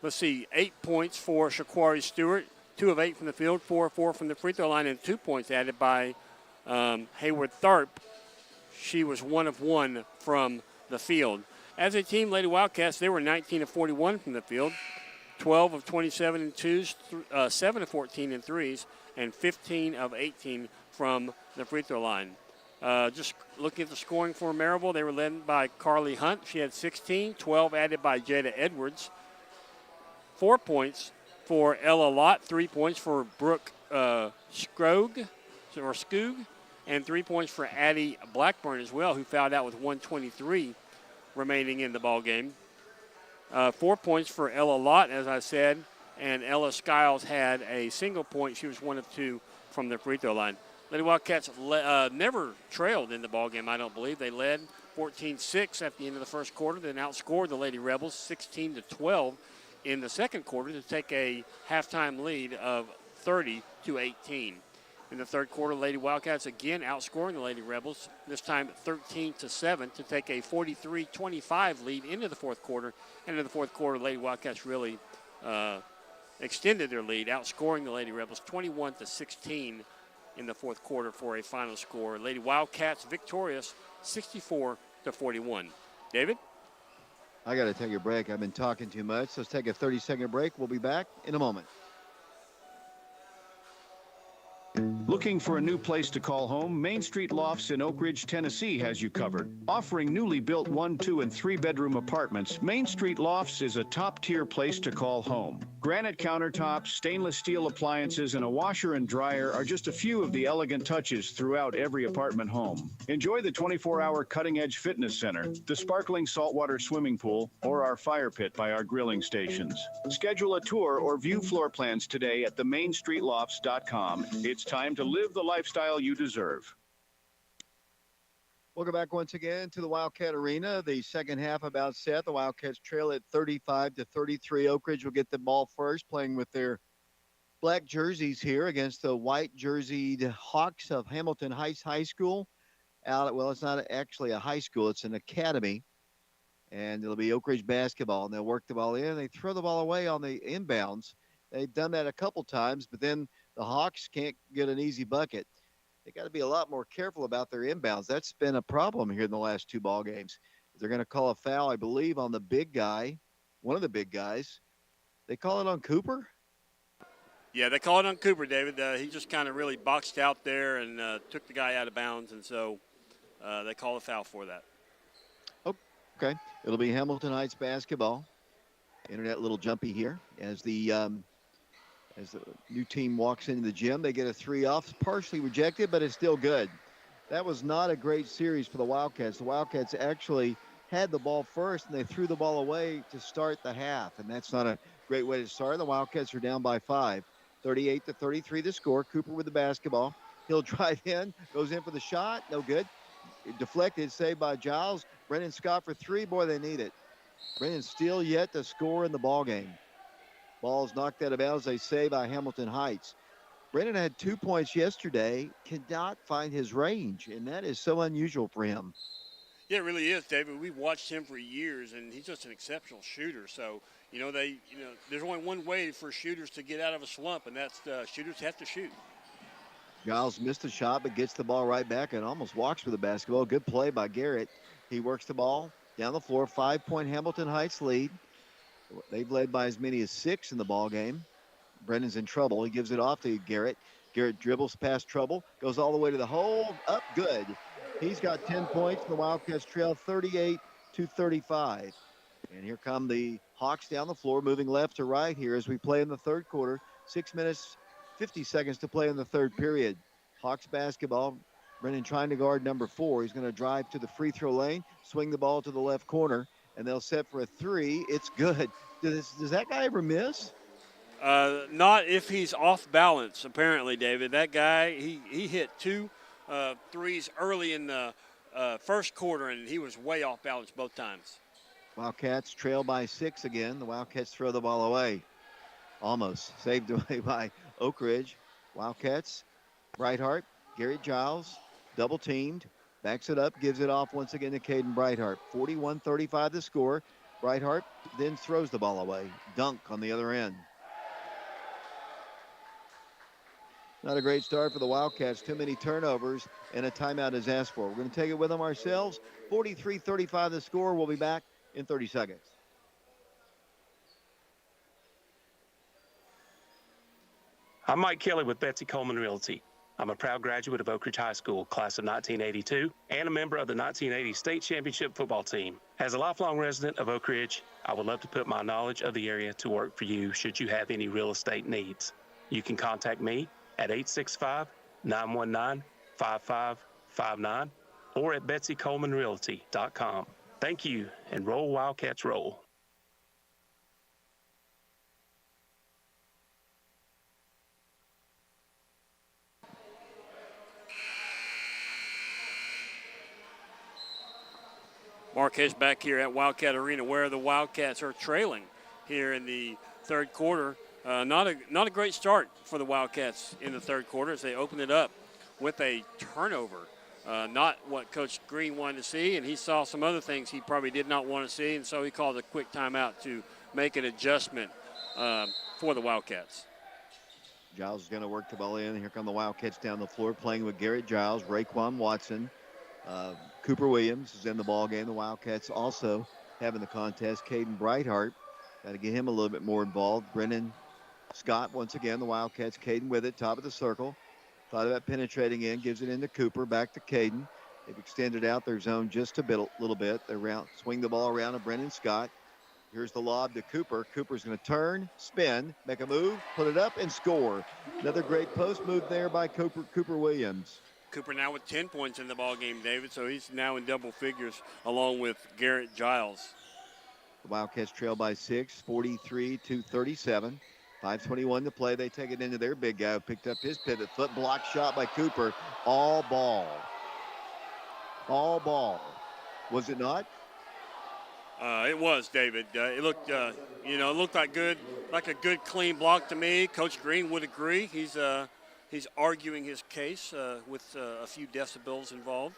8 points for Shaquari Stewart, 2 of 8 from the field, 4 of 4 from the free throw line, and 2 points added by Hayward Tharp. She was 1 of 1 from the field. As a team, Lady Wildcats, they were 19 of 41 from the field, 12 of 27 in twos, 7 of 14 in threes, and 15 of 18 from the free throw line. Just looking at the scoring for Maryville, they were led by Carly Hunt. She had 16, 12 added by Jada Edwards. 4 points for Ella Lott, 3 points for Brooke Skoog, and 3 points for Addie Blackburn as well, who fouled out with 1:23 remaining in the ball game. 4 points for Ella Lott, as I said, and Ella Skiles had a single point. She was 1 of 2 from the free throw line. Lady Wildcats never trailed in the ballgame, I don't believe. They led 14-6 at the end of the first quarter, then outscored the Lady Rebels 16-12 in the second quarter to take a halftime lead of 30-18. In the third quarter, Lady Wildcats again outscoring the Lady Rebels, this time 13-7 to take a 43-25 lead into the fourth quarter. And in the fourth quarter, Lady Wildcats really extended their lead, outscoring the Lady Rebels 21-16 in the fourth quarter for a final score. Lady Wildcats victorious 64-41. David? I got to take a break. I've been talking too much. Let's take a 30-second break. We'll be back in a moment. Looking for a new place to call home? Main Street Lofts in Oak Ridge, Tennessee has you covered. Offering newly built 1, 2, and 3-bedroom apartments, Main Street Lofts is a top-tier place to call home. Granite countertops, stainless steel appliances, and a washer and dryer are just a few of the elegant touches throughout every apartment home. Enjoy the 24-hour cutting-edge fitness center, the sparkling saltwater swimming pool, or our fire pit by our grilling stations. Schedule a tour or view floor plans today at themainstreetlofts.com. It's time to live the lifestyle you deserve. Welcome back once again to the Wildcat Arena. The second half about set. The Wildcats trail at 35-33. Oak Ridge will get the ball first, playing with their black jerseys here against the white jerseyed Hawks of Hamilton Heights High School. It's not actually a high school, it's an academy. And it'll be Oak Ridge basketball, and they'll work the ball in. They throw the ball away on the inbounds. They've done that a couple times, but then the Hawks can't get an easy bucket. They got to be a lot more careful about their inbounds. That's been a problem here in the last 2 ball games. They're going to call a foul, I believe, on the big guy, one of the big guys. They call it on Cooper? Yeah, they call it on Cooper, David. He just kind of really boxed out there and took the guy out of bounds, and so they call a foul for that. Okay. It'll be Hamilton Heights basketball. Internet little jumpy here as the new team walks into the gym. They get a 3 off, partially rejected, but it's still good. That was not a great series for the Wildcats. The Wildcats actually had the ball first, and they threw the ball away to start the half, and that's not a great way to start. The Wildcats are down by 5, 38-33 the score. Cooper with the basketball. He'll drive in, goes in for the shot, no good. Deflected, saved by Giles. Brennan Scott for 3. Boy, they need it. Brennan still yet to score in the ball game. Ball's knocked out of bounds, they say, by Hamilton Heights. Brennan had 2 points yesterday, cannot find his range, and that is so unusual for him. Yeah, it really is, David. We've watched him for years, and he's just an exceptional shooter. So, there's only one way for shooters to get out of a slump, and that's shooters have to shoot. Giles missed a shot, but gets the ball right back and almost walks with the basketball. Good play by Garrett. He works the ball down the floor. 5-point Hamilton Heights lead. They've led by as many as 6 in the ball game. Brennan's in trouble. He gives it off to Garrett. Garrett dribbles past Trouble, goes all the way to the hole. Up, good. He's got 10 points. The Wildcats trail 2:35. And here come the Hawks down the floor, moving left to right here as we play in the third quarter. 6 minutes, 50 seconds to play in the third period. Hawks basketball. Brennan trying to guard number 4. He's going to drive to the free throw lane, swing the ball to the left corner, and they'll set for a 3. It's good. Does that guy ever miss? Not if he's off balance, apparently, David. That guy, he hit 2 threes early in the first quarter, and he was way off balance both times. Wildcats trail by 6 again. The Wildcats throw the ball away. Almost saved away by Oak Ridge. Wildcats, Brightheart, Garrett Giles, double teamed, backs it up, gives it off once again to Caden Brightheart. 41-35 the score. Brightheart then throws the ball away. Dunk on the other end. Not a great start for the Wildcats. Too many turnovers, and a timeout is asked for. We're going to take it with them ourselves. 43-35 the score. We'll be back in 30 seconds. I'm Mike Kelly with Betsy Coleman Realty. I'm a proud graduate of Oak Ridge High School, class of 1982, and a member of the 1980 state championship football team. As a lifelong resident of Oak Ridge, I would love to put my knowledge of the area to work for you should you have any real estate needs. You can contact me at 865-919-5559 or at betsycolemanrealty.com. Thank you, and roll Wildcats roll. Marquez back here at Wildcat Arena, where the Wildcats are trailing here in the third quarter. Not a great start for the Wildcats in the third quarter as they open it up with a turnover. Not what Coach Green wanted to see, and he saw some other things he probably did not want to see, and so he called a quick timeout to make an adjustment for the Wildcats. Giles is going to work the ball in. Here come the Wildcats down the floor playing with Garrett Giles, Raekwon Watson. Cooper Williams is in the ball game. The Wildcats also having the contest. Caden Brightheart, got to get him a little bit more involved. Brennan Scott once again. The Wildcats. Caden with it, top of the circle. Thought about penetrating in, gives it into Cooper. Back to Caden. They've extended out their zone just a little bit. They swing the ball around to Brennan Scott. Here's the lob to Cooper. Cooper's going to turn, spin, make a move, put it up, and score. Another great post move there by Cooper Williams. Cooper now with 10 points in the ball game, David, so he's now in double figures along with Garrett Giles. The Wildcats trail by 6, 43-37. 5:21 to play. They take it into their big guy who picked up his pivot foot. Block shot by Cooper. All ball. All ball. Was it not? It was, David. It looked, it looked like a good clean block to me. Coach Green would agree. He's arguing his case with a few decibels involved.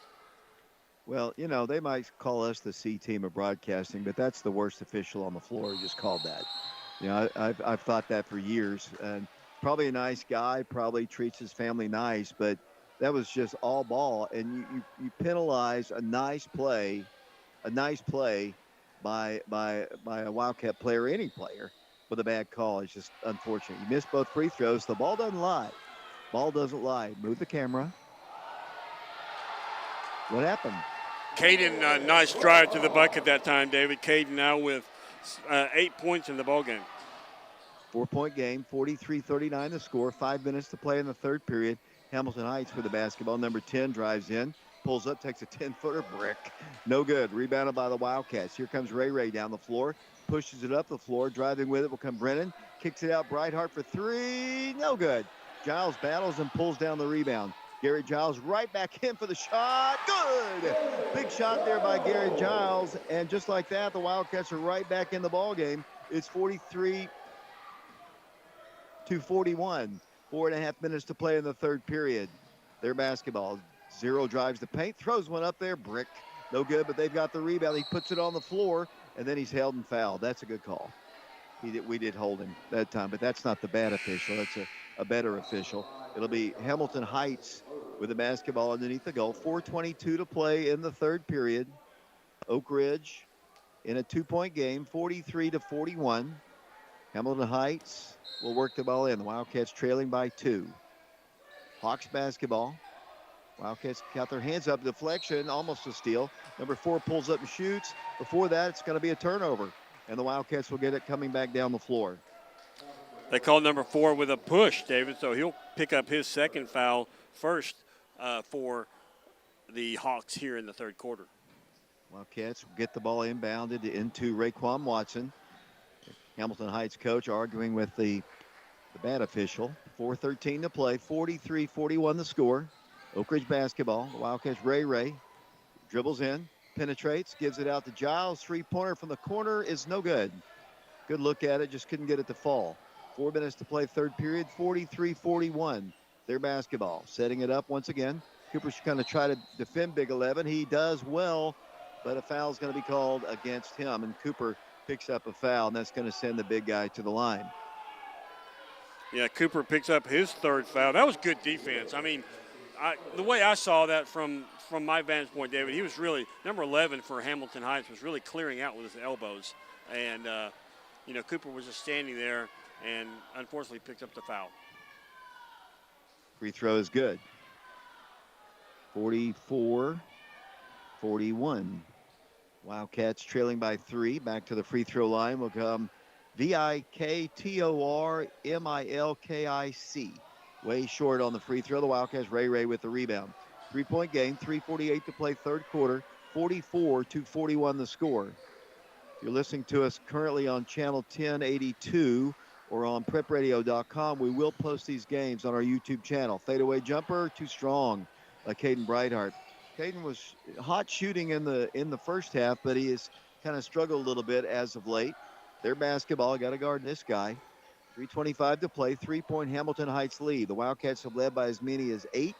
Well, they might call us the C team of broadcasting, but that's the worst official on the floor who just called that. I've thought that for years. And probably a nice guy, probably treats his family nice, but that was just all ball. And you penalize a nice play by a Wildcat player, any player, with a bad call. It's just unfortunate. You missed both free throws. The ball doesn't lie. Ball doesn't lie. Move the camera. What happened? Caden, nice drive to the bucket that time, David. Caden now with 8 points in the ball game. 4-point game, 43-39 the score. 5 minutes to play in the third period. Hamilton Heights for the basketball. Number 10 drives in, pulls up, takes a 10-footer brick. No good. Rebounded by the Wildcats. Here comes Ray down the floor. Pushes it up the floor. Driving with it will come Brennan. Kicks it out. Brightheart for 3. No good. Giles battles and pulls down the rebound. Garrett Giles right back in for the shot. Good! Big shot there by Garrett Giles. And just like that, the Wildcats are right back in the ball game. It's 43-41. 4.5 minutes to play in the third period. Their basketball. Zero drives the paint. Throws one up there. Brick. No good, but they've got the rebound. He puts it on the floor, and then he's held and fouled. That's a good call. We did hold him that time, but that's not the bad official. That's a better official. It'll be Hamilton Heights with the basketball underneath the goal. 4:22 to play in the third period. Oak Ridge in a 2-point game, 43-41. Hamilton Heights will work the ball in. The Wildcats trailing by 2. Hawks basketball. Wildcats got their hands up. Deflection, almost a steal. Number 4 pulls up and shoots. Before that, it's going to be a turnover. And the Wildcats will get it coming back down the floor. They call number 4 with a push, David, so he'll pick up his second foul first for the Hawks here in the third quarter. Wildcats get the ball inbounded into Raekwon Watson. Hamilton Heights coach arguing with the bad official. 4:13 to play, 43-41 the score. Oak Ridge basketball. The Wildcats, Ray dribbles in, penetrates, gives it out to Giles. Three-pointer from the corner is no good. Good look at it, just couldn't get it to fall. 4 minutes to play, third period, 43-41. Their basketball. Setting it up once again. Cooper's going to try to defend Big 11. He does well, but a foul is going to be called against him, and Cooper picks up a foul, and that's going to send the big guy to the line. Yeah, Cooper picks up his third foul. That was good defense. I mean, the way I saw that from my vantage point, David, he was really, number 11 for Hamilton Heights was really clearing out with his elbows. And, Cooper was just standing there and unfortunately picked up the foul. Free throw is good. 44-41. Wildcats trailing by 3. Back to the free throw line will come Viktormilkic. Way short on the free throw. The Wildcats, Ray with the rebound. 3-point game, 3:48 to play third quarter, 44-41 the score. If you're listening to us currently on channel 1082 or on prepradio.com, we will post these games on our YouTube channel. Fadeaway jumper, too strong by Caden Breithart. Caden was hot shooting in the first half, but he has kind of struggled a little bit as of late. Their basketball, got to guard this guy. 3:25 to play, 3-point Hamilton Heights lead. The Wildcats have led by as many as 8.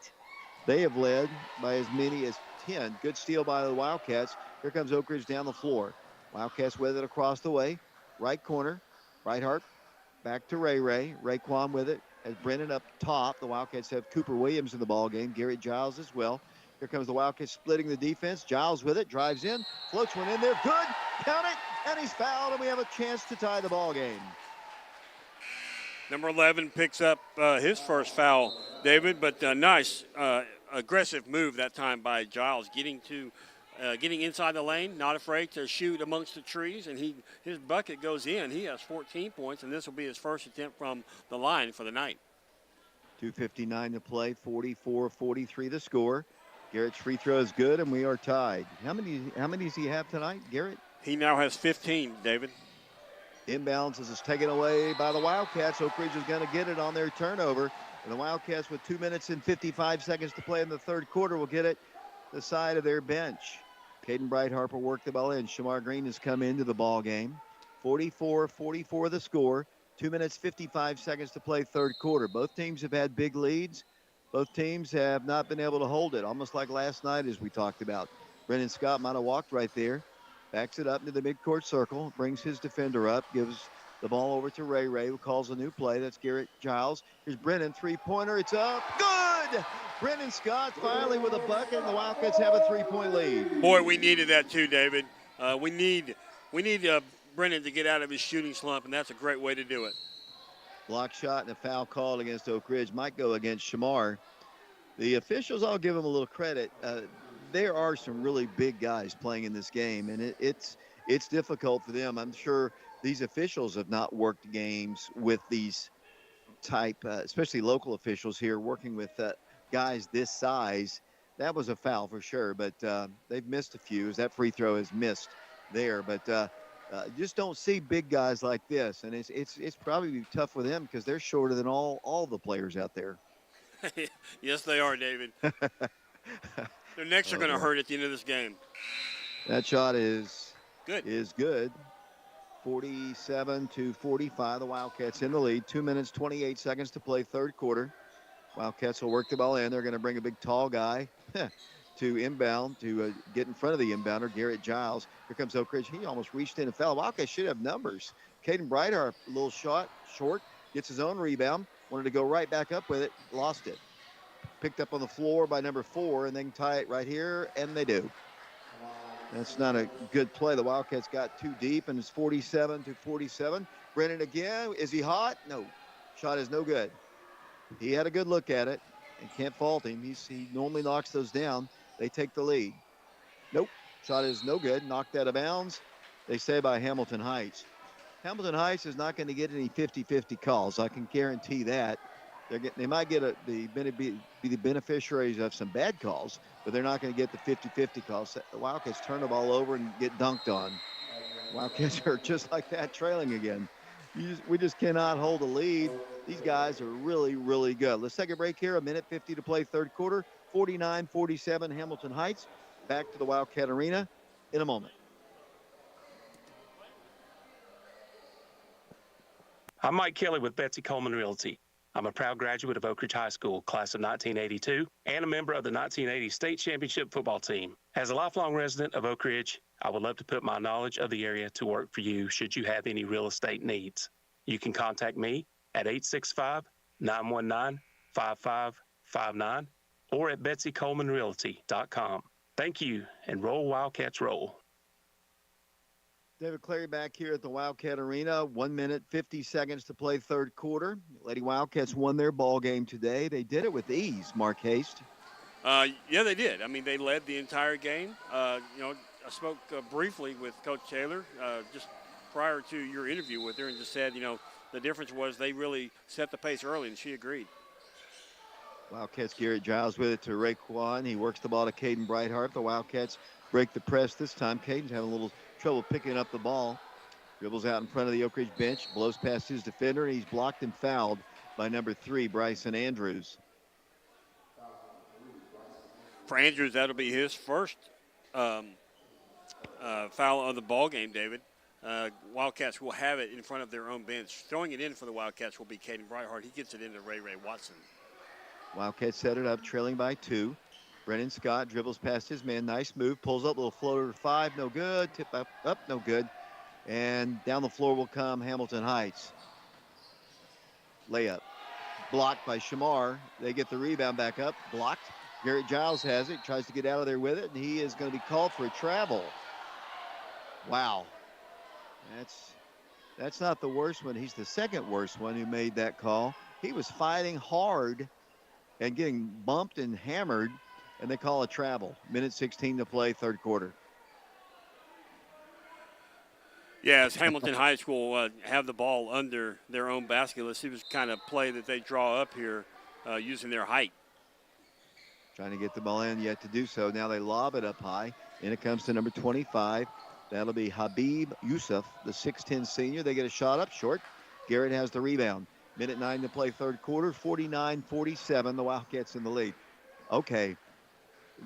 They have led by as many as 10. Good steal by the Wildcats. Here comes Oak Ridge down the floor. Wildcats with it across the way. Right corner, Breithart back to Ray. Raekwon with it as Brennan up top. The Wildcats have Cooper Williams in the ball game. Garrett Giles as well. Here comes the Wildcats splitting the defense. Giles with it, drives in, floats one in there. Good, count it, and he's fouled, and we have a chance to tie the ball game. Number 11 picks up his first foul, David, but nice aggressive move that time by Giles, getting inside the lane, not afraid to shoot amongst the trees, and his bucket goes in. He has 14 points, and this will be his first attempt from the line for the night. 2:59 to play, 44-43 the score. Garrett's free throw is good, and we are tied. How many does he have tonight, Garrett? He now has 15, David. Inbounds as it's taken away by the Wildcats. Oak Ridge is going to get it on their turnover. And the Wildcats, with 2 minutes and 55 seconds to play in the third quarter, will get it the side of their bench. Caden Breithart will work the ball in. Shamar Green has come into the ball game. 44-44 the score. 2 minutes, 55 seconds to play third quarter. Both teams have had big leads. Both teams have not been able to hold it, almost like last night as we talked about. Brennan Scott might have walked right there. Backs it up into the midcourt circle, brings his defender up, gives the ball over to Ray, who calls a new play. That's Garrett Giles. Here's Brennan, three-pointer. It's up. Good! Brennan Scott finally with a bucket, and the Wildcats have a 3-point lead. Boy, we needed that too, David. We need Brennan to get out of his shooting slump, and that's a great way to do it. Block shot and a foul called against Oak Ridge. Might go against Shamar. The officials, I'll give them a little credit. There are some really big guys playing in this game, and it's difficult for them. I'm sure these officials have not worked games with these type, especially local officials here, working with guys this size. That was a foul for sure, but they've missed a few as that free throw is missed there. But just don't see big guys like this, and it's probably tough for them because they're shorter than all the players out there. Yes, they are, David. Their necks are going to hurt at the end of this game. That shot is good. 47-45. The Wildcats in the lead. 2 minutes, 28 seconds to play third quarter. Wildcats will work the ball in. They're going to bring a big tall guy to inbound, to get in front of the inbounder, Garrett Giles. Here comes Oak Ridge. He almost reached in and fell. Wildcats should have numbers. Caden Breithart, a little short, gets his own rebound. Wanted to go right back up with it, lost it. Picked up on the floor by number 4, and they can tie it right here, and they do. That's not a good play. The Wildcats got too deep, and it's 47-47. Brennan again. Is he hot? No. Shot is no good. He had a good look at it, and can't fault him. He normally knocks those down. They take the lead. Nope. Shot is no good. Knocked out of bounds. They say by Hamilton Heights. Hamilton Heights is not going to get any 50-50 calls. I can guarantee that. They might get be the beneficiaries of some bad calls, but they're not going to get the 50-50 calls. The Wildcats turn the ball over and get dunked on. Wildcats are just like that, trailing again. We just cannot hold a lead. These guys are really, really good. Let's take a break here. 1:50 to play third quarter. 49-47 Hamilton Heights. Back to the Wildcat Arena in a moment. I'm Mike Kelly with Betsy Coleman Realty. I'm a proud graduate of Oak Ridge High School, class of 1982, and a member of the 1980 state championship football team. As a lifelong resident of Oak Ridge, I would love to put my knowledge of the area to work for you should you have any real estate needs. You can contact me at 865-919-5559 or at betsycolemanrealty.com. Thank you, and roll Wildcats roll. David Clary back here at the Wildcat Arena. 1 minute, 50 seconds to play third quarter. Lady Wildcats won their ball game today. They did it with ease, Mark Haste. Yeah, they did. I mean, they led the entire game. I spoke briefly with Coach Taylor just prior to your interview with her and just said, the difference was they really set the pace early, and she agreed. Wildcats, Garrett Giles with it to Raekwon. He works the ball to Caden Brightheart. The Wildcats break the press this time. Caden's having a little trouble picking up the ball. Dribbles out in front of the Oak Ridge bench, blows past his defender, and he's blocked and fouled by number 3, Bryson Andrews. For Andrews, that'll be his first foul of the ball game, David. Wildcats will have it in front of their own bench. Throwing it in for the Wildcats will be Caden Brightheart. He gets it into Ray Watson. Wildcats set it up, trailing by 2. Brennan Scott dribbles past his man. Nice move. Pulls up, little floater to 5. No good. Tip up, no good. And down the floor will come Hamilton Heights. Layup. Blocked by Shamar. They get the rebound back up. Blocked. Garrett Giles has it. Tries to get out of there with it, and he is going to be called for a travel. Wow. That's not the worst one. He's the second worst one who made that call. He was fighting hard and getting bumped and hammered, and they call a travel. 1:16 to play, third quarter. Yeah, as Hamilton High School have the ball under their own basket. Let's see what kind of play that they draw up here using their height. Trying to get the ball in, yet to do so. Now they lob it up high, and it comes to number 25. That'll be Habib Yusuf, the 6'10 senior. They get a shot up short. Garrett has the rebound. 1:09 to play third quarter, 49-47. The Wildcats in the lead. Okay,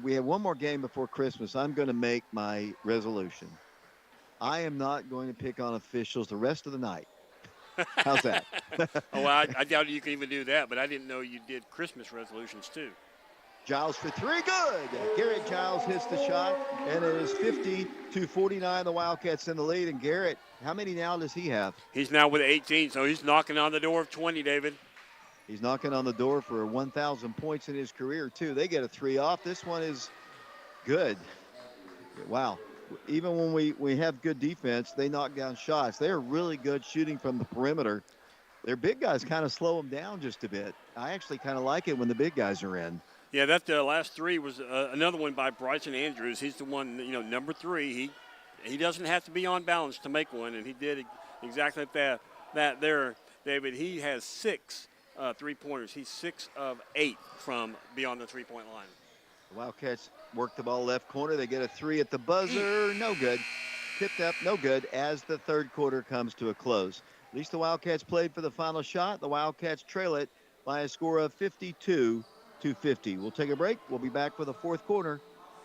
we have one more game before Christmas. I'm going to make my resolution. I am not going to pick on officials the rest of the night. How's that? I doubt you can even do that, but I didn't know you did Christmas resolutions too. Giles for 3, good. Garrett Giles hits the shot, and it is 50-49. The Wildcats in the lead. And Garrett, how many now does he have? He's now with 18, so he's knocking on the door of 20, David. He's knocking on the door for 1,000 points in his career, too. They get a 3 off. This one is good. Wow. Even when we have good defense, they knock down shots. They're really good shooting from the perimeter. Their big guys kind of slow them down just a bit. I actually kind of like it when the big guys are in. Yeah, that last 3 was another one by Bryson Andrews. He's the one, number 3. He doesn't have to be on balance to make one, and he did exactly that there, David. He has 6 3-pointers. He's 6 of 8 from beyond the 3-point line. The Wildcats work the ball left corner. They get a 3 at the buzzer. No good. Tipped up, no good, as the third quarter comes to a close. At least the Wildcats played for the final shot. The Wildcats trail it by a score of 52-50. We'll take a break. We'll be back for the fourth quarter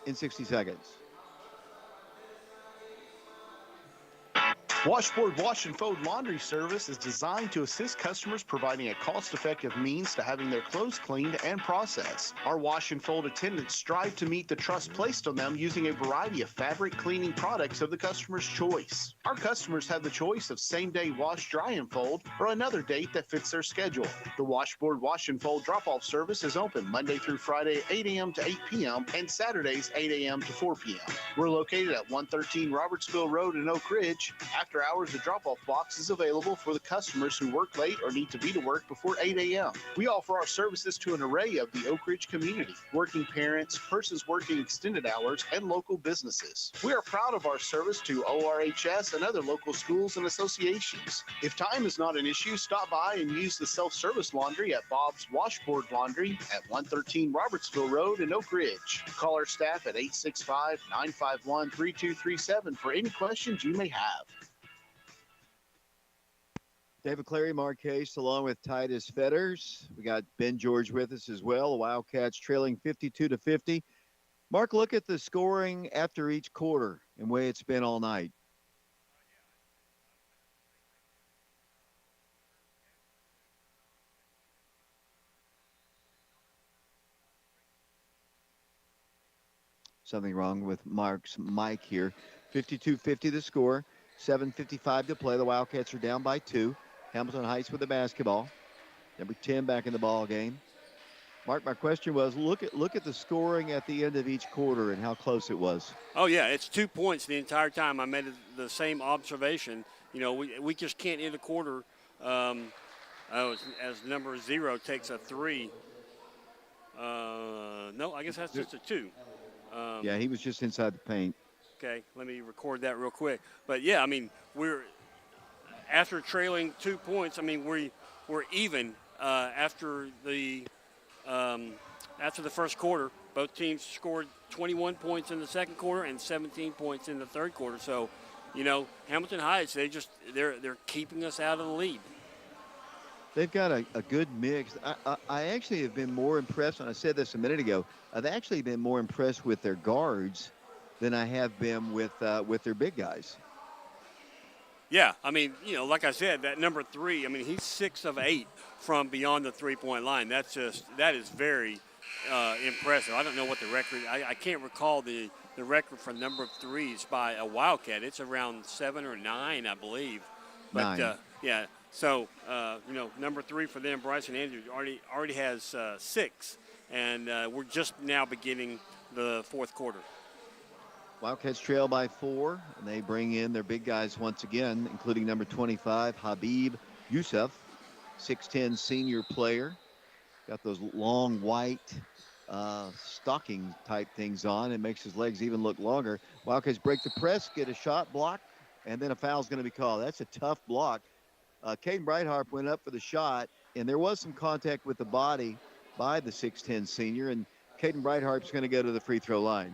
in 60 seconds. Washboard Wash and Fold Laundry Service is designed to assist customers, providing a cost-effective means to having their clothes cleaned and processed. Our wash and fold attendants strive to meet the trust placed on them using a variety of fabric cleaning products of the customer's choice. Our customers have the choice of same-day wash, dry, and fold, or another date that fits their schedule. The Washboard Wash and Fold drop-off service is open Monday through Friday, 8 a.m. to 8 p.m., and Saturdays, 8 a.m. to 4 p.m. We're located at 113 Robertsville Road in Oak Ridge. After after hours or drop-off box is available for the customers who work late or need to be to work before 8 a.m. We offer our services to an array of the Oak Ridge community, working parents, persons working extended hours, and local businesses. We are proud of our service to ORHS and other local schools and associations. If time is not an issue, stop by and use the self-service laundry at Bob's Washboard Laundry at 113 Robertsville Road in Oak Ridge. Call our staff at 865-951-3237 for any questions you may have. David Clary, Mark Case, along with Titus Fetters. We got Ben George with us as well. The Wildcats trailing 52-50. Mark, look at the scoring after each quarter and the way it's been all night. Something wrong with Mark's mic here. 52-50 the score. 7:55 to play. The Wildcats are down by 2. Hamilton Heights with the basketball. Number 10 back in the ball game. Mark, my question was, look at the scoring at the end of each quarter and how close it was. Oh, yeah, it's 2 points the entire time. I made the same observation. You know, we just can't end a quarter as number 0 takes a 3. No, I guess that's just a 2. Yeah, he was just inside the paint. Okay, let me record that real quick. But, yeah, I mean, we're after trailing 2 points, I mean, we're even after the first quarter. Both teams scored 21 points in the second quarter and 17 points in the third quarter. So, you know, Hamilton Heights, they're keeping us out of the lead. They've got a good mix. I actually have been more impressed, and I said this a minute ago, I've actually been more impressed with their guards than I have been with their big guys. Yeah, I mean, you know, like I said, that number 3, I mean, he's 6 of 8 from beyond the three-point line. That is very impressive. I don't know what the record, I can't recall the record for number of threes by a Wildcat. It's around 7 or 9, I believe. But, 9. Yeah, so, you know, number 3 for them, Bryson Andrews, already has 6. And we're just now beginning the fourth quarter. Wildcats trail by 4, and they bring in their big guys once again, including number 25, Habib Youssef, 6'10 senior player. Got those long white stocking type things on. It makes his legs even look longer. Wildcats break the press, get a shot block, and then a foul's going to be called. That's a tough block. Caden Breitharp went up for the shot, and there was some contact with the body by the 6'10 senior, and Caden Breitharp's going to go to the free throw line.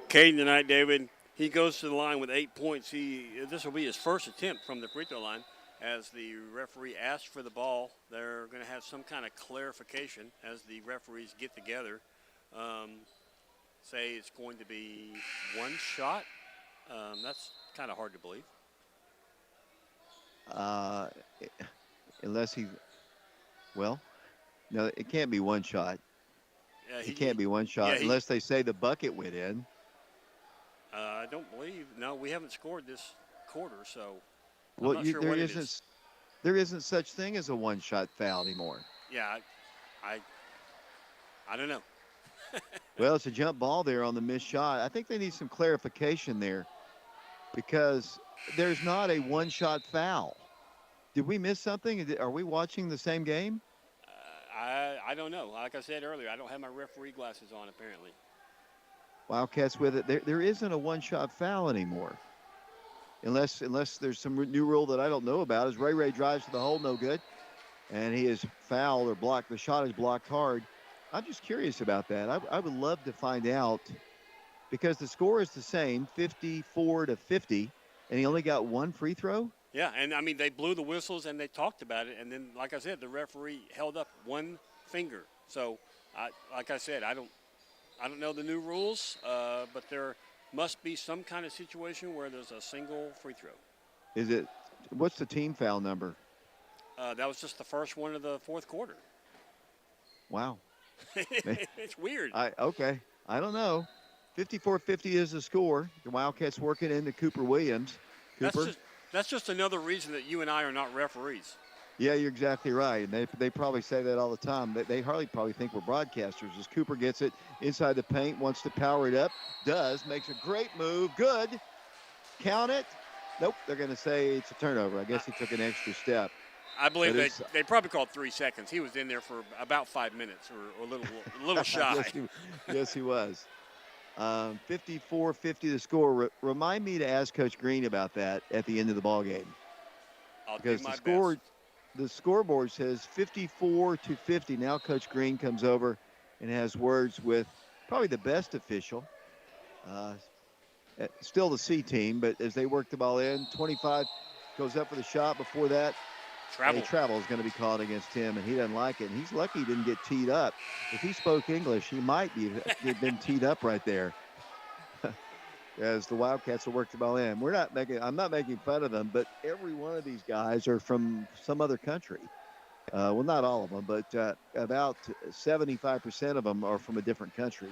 Caden tonight, David, he goes to the line with 8 points. This will be his first attempt from the free throw line. As the referee asks for the ball, they're going to have some kind of clarification as the referees get together. Say it's going to be one shot. That's kind of hard to believe. Unless no, it can't be one shot. It can't be one shot unless they say the bucket went in. I don't believe. No, we haven't scored this quarter, so well, I'm not sure what it is. There isn't such thing as a one-shot foul anymore. Yeah, I don't know. Well, it's a jump ball there on the missed shot. I think they need some clarification there because there's not a one-shot foul. Did we miss something? Are we watching the same game? I don't know. Like I said earlier, I don't have my referee glasses on, apparently. Wildcats with it. There isn't a one-shot foul anymore. Unless there's some new rule that I don't know about. As Ray drives to the hole, no good. And he is fouled or blocked. The shot is blocked hard. I'm just curious about that. I would love to find out because the score is the same, 54-50, and he only got one free throw. Yeah, and, I mean, they blew the whistles and they talked about it. And then, like I said, the referee held up one finger. So, like I said, I don't know the new rules, but there must be some kind of situation where there's a single free throw. What's the team foul number? That was just the first one of the fourth quarter. Wow. It's weird. Okay. I don't know. 54-50 is the score. The Wildcats working into Cooper Williams. Cooper. That's just another reason that you and I are not referees. Yeah, you're exactly right. They probably say that all the time. They hardly probably think we're broadcasters. As Cooper gets it inside the paint, wants to power it up, makes a great move. Good. Count it. Nope, they're going to say it's a turnover. I guess he took an extra step. I believe they probably called 3 seconds. He was in there for about 5 minutes or a little shy. Yes, he was. 54-50 the score. Remind me to ask Coach Green about that at the end of the ball game. I'll because do my the best. the scoreboard says 54-50. Now Coach Green comes over and has words with probably the best official. Still the C team, but as they work the ball in, 25 goes up for the shot. Before that, travel is going to be called against him, and he doesn't like it. And he's lucky he didn't get teed up. If he spoke English, he might have been teed up right there. As the Wildcats will work the ball in. I'm not making fun of them, but every one of these guys are from some other country. Well, not all of them, but about 75% of them are from a different country.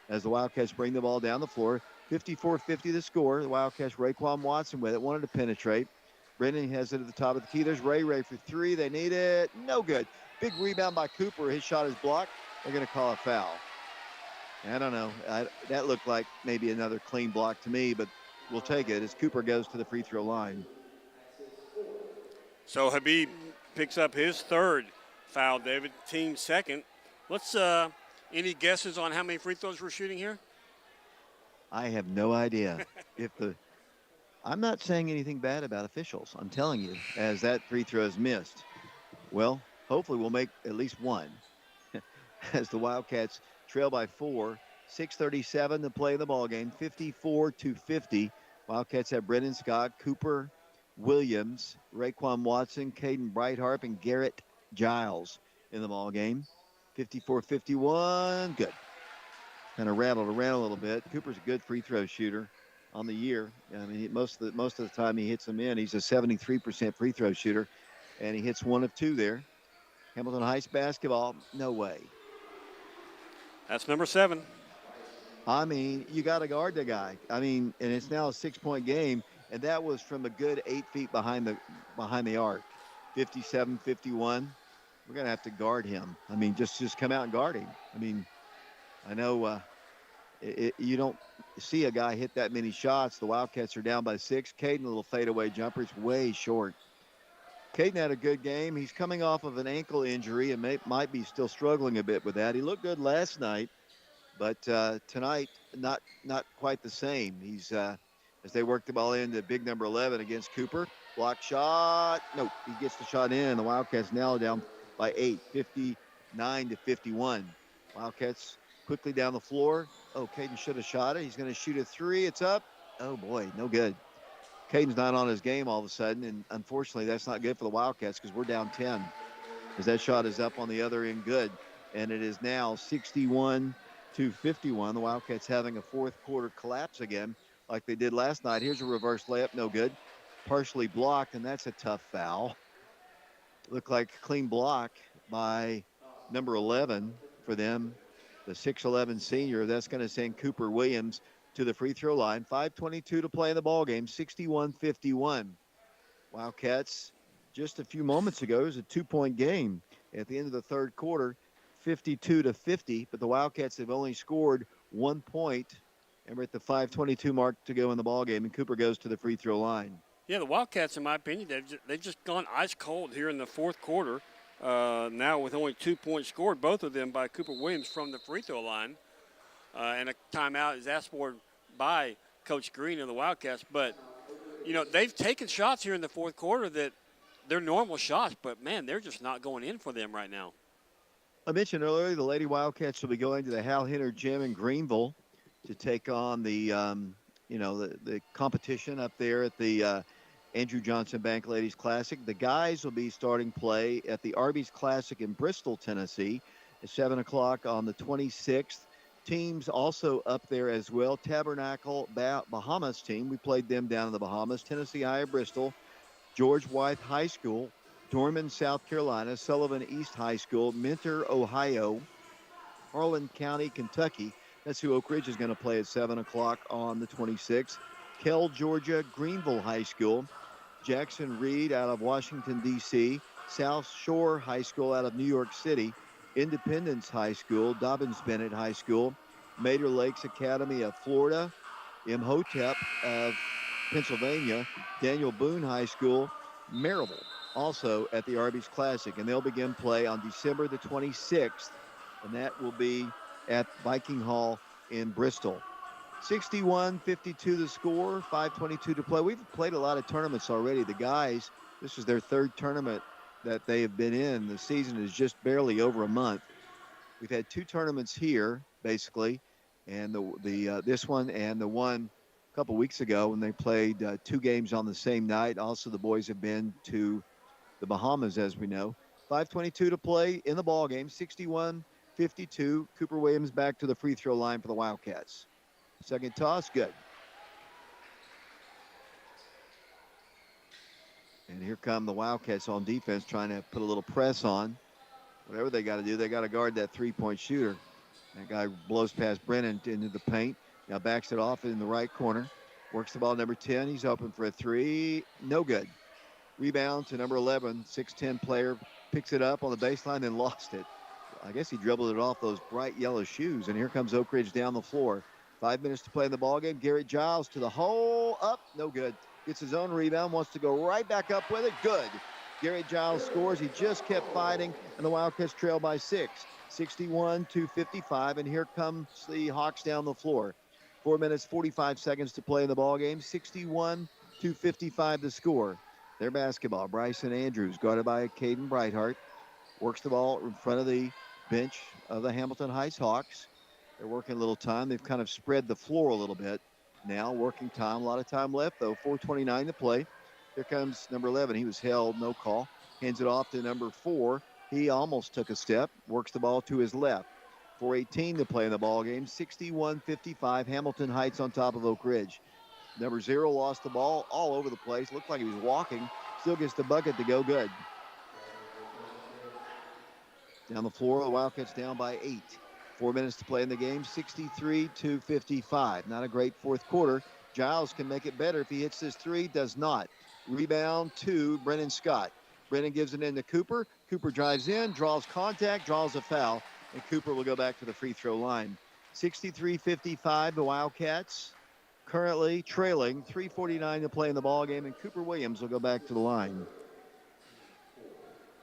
As the Wildcats bring the ball down the floor, 54-50 the score. The Wildcats, Raekwon Watson with it, wanted to penetrate. Brennan has it at the top of the key. There's Ray for three. They need it. No good. Big rebound by Cooper. His shot is blocked. They're going to call a foul. I don't know. That looked like maybe another clean block to me, but we'll take it as Cooper goes to the free throw line. So Habib picks up his third foul, David. Team second. Let's any guesses on how many free throws we're shooting here? I have no idea. I'm not saying anything bad about officials. I'm telling you, as that free throw is missed. Well, hopefully we'll make at least one. As the Wildcats trail by 4, 6:37 to play in the ball game, 54-50. Wildcats have Brendan Scott, Cooper Williams, Raekwon Watson, Caden Brightheart, and Garrett Giles in the ball game. 54-51, good. Kind of rattled around a little bit. Cooper's a good free throw shooter on the year. I mean, most of the time he hits them in. He's a 73% free throw shooter, and he hits 1 of 2 there. Hamilton Heights basketball, no way. That's number 7. I mean, you got to guard the guy. I mean, and it's now a 6-point game, and that was from a good 8 feet behind the arc. 57-51. We're going to have to guard him. I mean, just come out and guard him. I mean, I know you don't see a guy hit that many shots. The Wildcats are down by 6. Caden, a little fadeaway jumper. It's way short. Caden had a good game. He's coming off of an ankle injury and might be still struggling a bit with that. He looked good last night, but tonight not quite the same. He's as they work the ball into big number 11 against Cooper. Block shot. Nope, he gets the shot in. The Wildcats now down by 8, 59-51. Wildcats quickly down the floor. Oh, Caden should have shot it. He's going to shoot a 3. It's up. Oh, boy, no good. Caden's not on his game all of a sudden, and unfortunately that's not good for the Wildcats because we're down 10. As that shot is up on the other end, good. And it is now 61-51. The Wildcats having a fourth quarter collapse again like they did last night. Here's a reverse layup, no good. Partially blocked, and that's a tough foul. Looked like a clean block by number 11 for them, the 6'11 senior. That's going to send Cooper Williams to the free throw line. 5:22 to play in the ball game. 61-51. Wildcats just a few moments ago, it was a 2-point game at the end of the third quarter, 52-50. But the Wildcats have only scored 1 point, and we're at the 5:22 mark to go in the ball game. And Cooper goes to the free throw line. Yeah, the Wildcats, in my opinion, they've just gone ice cold here in the fourth quarter. Now with only 2 points scored, both of them by Cooper Williams from the free throw line. And a timeout is asked for by Coach Green and the Wildcats. But, you know, they've taken shots here in the fourth quarter that they're normal shots, but, man, they're just not going in for them right now. I mentioned earlier the Lady Wildcats will be going to the Hal Henner Gym in Greenville to take on the competition up there at the Andrew Johnson Bank Ladies Classic. The guys will be starting play at the Arby's Classic in Bristol, Tennessee at 7 o'clock on the 26th. Teams also up there as well. Tabernacle Bahamas team. We played them down in the Bahamas. Tennessee High of Bristol. George Wythe High School. Dorman, South Carolina. Sullivan East High School. Mentor, Ohio. Harlan County, Kentucky. That's who Oak Ridge is going to play at 7 o'clock on the 26th. Kell, Georgia. Greenville High School. Jackson Reed out of Washington, D.C. South Shore High School out of New York City. Independence High School, Dobbins-Bennett High School, Mater Lakes Academy of Florida, Imhotep of Pennsylvania, Daniel Boone High School, Maryville, also at the Arby's Classic. And they'll begin play on December the 26th, and that will be at Viking Hall in Bristol. 61-52 the score, 5:22 to play. We've played a lot of tournaments already. The guys, this is their third tournament that they have been in. The season is just barely over a month. We've had two tournaments here, basically, and this one and the one a couple weeks ago when they played 2 games on the same night. Also, the boys have been to the Bahamas, as we know. 5:22 to play in the ball game. 61-52. Cooper Williams back to the free throw line for the Wildcats. Second toss, good. And here come the Wildcats on defense, trying to put a little press on. Whatever they got to do, they got to guard that three-point shooter. That guy blows past Brennan into the paint. Now backs it off in the right corner. Works the ball, number 10. He's open for a three. No good. Rebound to number 11. 6'10 player picks it up on the baseline, then lost it. I guess he dribbled it off those bright yellow shoes. And here comes Oak Ridge down the floor. 5 minutes to play in the ballgame. Garrett Giles to the hole. Up. No good. Gets his own rebound. Wants to go right back up with it. Good. Garrett Giles scores. He just kept fighting, and the Wildcats trail by 6. 61-55. And here comes the Hawks down the floor. 4 minutes, 45 seconds to play in the ballgame. 61-55 the score. Their basketball. Bryson Andrews, guarded by Caden Brightheart. Works the ball in front of the bench of the Hamilton Heights Hawks. They're working a little time. They've kind of spread the floor a little bit. Now working time. A lot of time left, though. 4:29 to play. Here comes number 11. He was held. No call. Hands it off to number 4. He almost took a step. Works the ball to his left. 4:18 to play in the ballgame. 61-55. Hamilton Heights on top of Oak Ridge. Number 0 lost the ball all over the place. Looked like he was walking. Still gets the bucket to go good. Down the floor, the Wildcats down by 8. 4 minutes to play in the game, 63-55. Not a great fourth quarter. Giles can make it better if he hits this three. Does not. Rebound to Brennan Scott. Brennan gives it in to Cooper. Cooper drives in, draws contact, draws a foul, and Cooper will go back to the free throw line. 63-55, the Wildcats currently trailing. 3:49 to play in the ballgame, and Cooper Williams will go back to the line.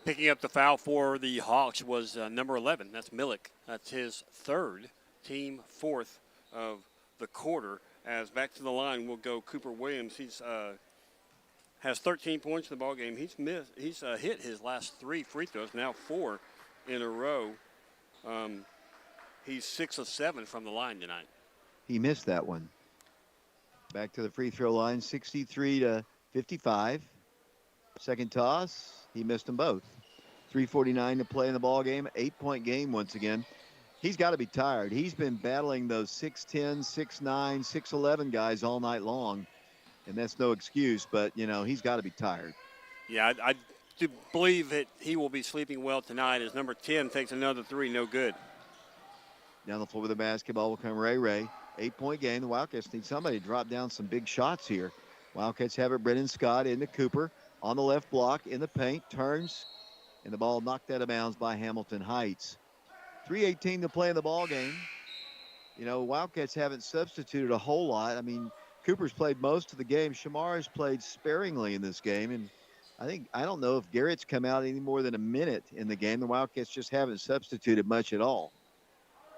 Picking up the foul for the Hawks was number 11. That's Millick. That's his third, team fourth of the quarter. As back to the line will go Cooper Williams. He's has 13 points in the ball game. He's hit his last 3 free throws, now 4 in a row. He's 6 of 7 from the line tonight. He missed that one. Back to the free throw line, 63-55. Second toss. He missed them both. 3:49 to play in the ball game. 8-point game once again. He's got to be tired. He's been battling those 6'10", 6'9", 6'11 guys all night long, and that's no excuse. But he's got to be tired. Yeah, I do believe that he will be sleeping well tonight. As number 10 takes another 3, no good. Down the floor with the basketball will come Ray Ray. 8-point game. The Wildcats need somebody to drop down some big shots here. Wildcats have it. Brennan Scott into Cooper. On the left block, in the paint, turns, and the ball knocked out of bounds by Hamilton Heights. 3:18 to play in the ball game. Wildcats haven't substituted a whole lot. I mean, Cooper's played most of the game. Shamar has played sparingly in this game, and I don't know if Garrett's come out any more than a minute in the game. The Wildcats just haven't substituted much at all.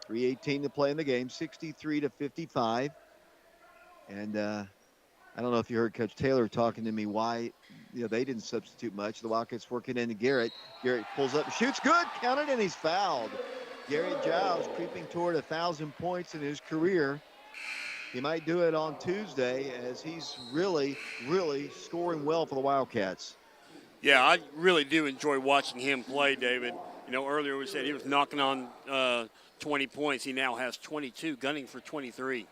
3:18 to play in the game, 63-55, and I don't know if you heard Coach Taylor talking to me why they didn't substitute much. The Wildcats working into Garrett. Garrett pulls up and shoots. Good. Counted, and he's fouled. Garrett Giles creeping toward 1,000 points in his career. He might do it on Tuesday as he's really, really scoring well for the Wildcats. Yeah, I really do enjoy watching him play, David. Earlier we said he was knocking on 20 points. He now has 22, gunning for 23.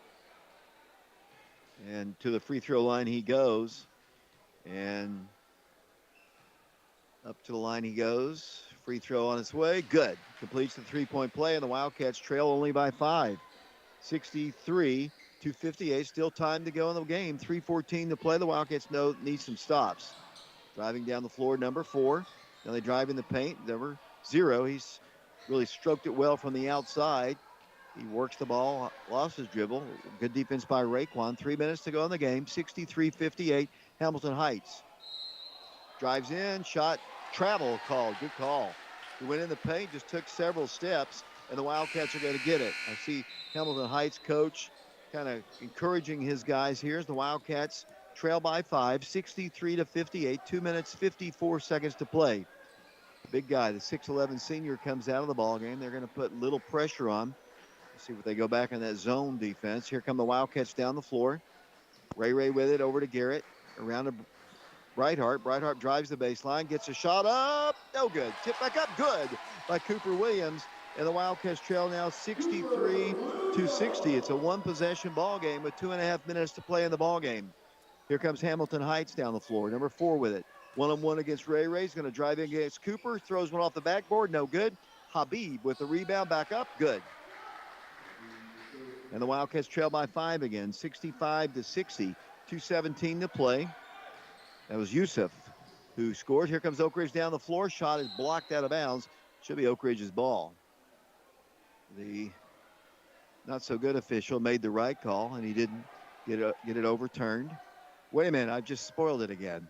And to the free throw line he goes. And up to the line he goes. Free throw on its way. Good. Completes the three-point play, and the Wildcats trail only by 5. 63-58. Still time to go in the game. 3:14 to play. The Wildcats need some stops. Driving down the floor, number 4. Now they drive in the paint. Number 0. He's really stroked it well from the outside. He works the ball, lost his dribble. Good defense by Raekwon. 3 minutes to go in the game. 63-58, Hamilton Heights. Drives in, shot, travel called. Good call. He went in the paint, just took several steps, and the Wildcats are going to get it. I see Hamilton Heights coach kind of encouraging his guys here as the Wildcats trail by 5, 63-58, 2 minutes, 54 seconds to play. The big guy, the 6'11 senior, comes out of the ball game. They're going to put little pressure on. Let's see if they go back in that zone defense. Here come the Wildcats down the floor. Ray with it over to Garrett. Around to Breithart. Breithart drives the baseline, gets a shot up. No good. Tip back up. Good by Cooper Williams. And the Wildcats trail now 63-60. It's a one-possession ball game with 2.5 minutes to play in the ball game. Here comes Hamilton Heights down the floor. Number 4 with it. One-on-one against Ray. He's going to drive in against Cooper. Throws one off the backboard. No good. Habib with the rebound. Back up. Good. And the Wildcats trail by 5 again. 65-60. 2:17 to play. That was Yusuf who scored. Here comes Oak Ridge down the floor. Shot is blocked out of bounds. Should be Oak Ridge's ball. The not-so-good official made the right call, and he didn't get it overturned. Wait a minute. I just spoiled it again.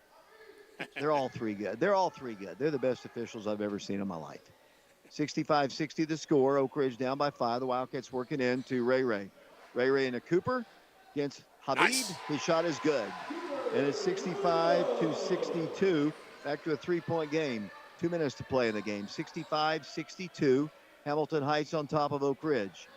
They're all three good. They're the best officials I've ever seen in my life. 65-60 the score. Oak Ridge down by 5. The Wildcats working in to Ray. Ray into Cooper against Habib. Nice. His shot is good. And it's 65-62. Back to a 3-point game. 2 minutes to play in the game. 65-62. Hamilton Heights on top of Oak Ridge.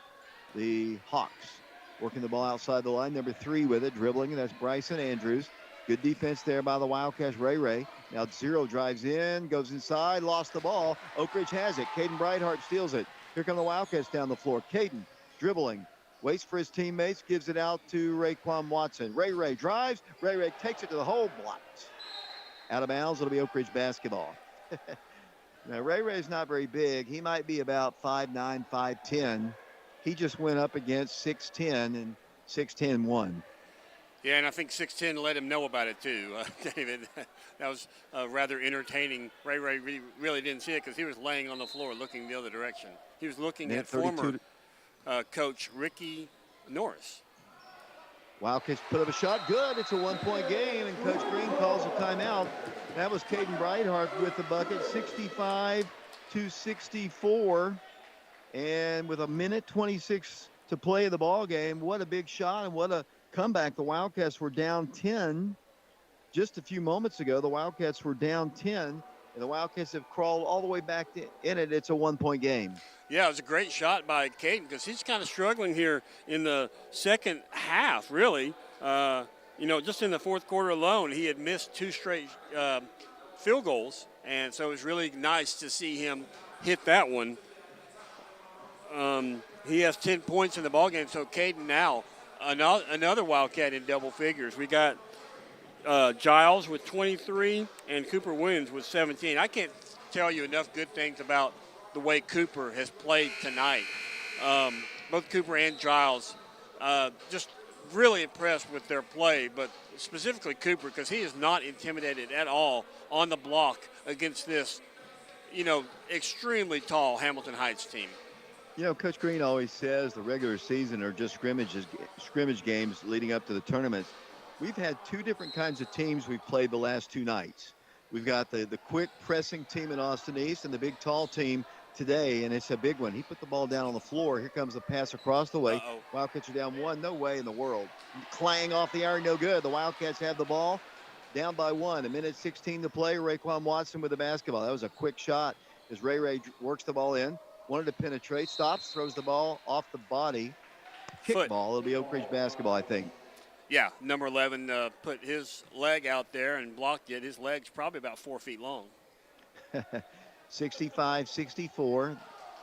The Hawks working the ball outside the line. Number 3 with it, dribbling. That's Bryson Andrews. Good defense there by the Wildcats. Ray. Now Zero drives in, goes inside, lost the ball. Oak Ridge has it. Caden Breithart steals it. Here come the Wildcats down the floor. Caden dribbling, waits for his teammates, gives it out to Raekwon Watson. Ray drives. Ray takes it to the hole, blocked. Out of bounds. It'll be Oak Ridge basketball. Now Ray's not very big. He might be about 5'9", 5'10". He just went up against 6'10", and 6'10" won. Yeah, and I think 6'10" let him know about it too, David. That was rather entertaining. Ray really didn't see it because he was laying on the floor looking the other direction. He was looking at former coach Ricky Norris. Wildcats put up a shot. Good. It's a 1-point game, and Coach Green calls a timeout. That was Caden Breithart with the bucket, 65-64. And with a minute 26 to play in the ball game, what a big shot and what a comeback. The Wildcats were down 10 just a few moments ago. The Wildcats were down 10, and the Wildcats have crawled all the way back in it. It's a 1-point game. Yeah, it was a great shot by Caden because he's kind of struggling here in the second half, really. Just in the fourth quarter alone, he had missed 2 straight field goals, and so it was really nice to see him hit that one. He has 10 points in the ballgame, so Caden now, another Wildcat in double figures. We got Giles with 23 and Cooper Williams with 17. I can't tell you enough good things about the way Cooper has played tonight. Both Cooper and Giles just really impressed with their play, but specifically Cooper because he is not intimidated at all on the block against this, extremely tall Hamilton Heights team. Coach Green always says the regular season are just scrimmage games leading up to the tournament. We've had 2 different kinds of teams we've played the last 2 nights. We've got the quick pressing team in Austin East and the big tall team today, and it's a big one. He put the ball down on the floor. Here comes the pass across the way. Wildcats are down 1. No way in the world. Clang off the iron, no good. The Wildcats have the ball down by 1. A minute 16 to play. Raekwon Watson with the basketball. That was a quick shot as Ray works the ball in. Wanted to penetrate, stops, throws the ball off the body. Kickball. It'll be Oak Ridge basketball, I think. Yeah, number 11 put his leg out there and blocked it. His leg's probably about 4 feet long. 65-64.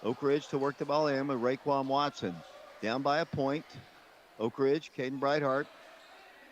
Oak Ridge to work the ball in with Raekwon Watson. Down by a point. Oak Ridge, Caden Breithart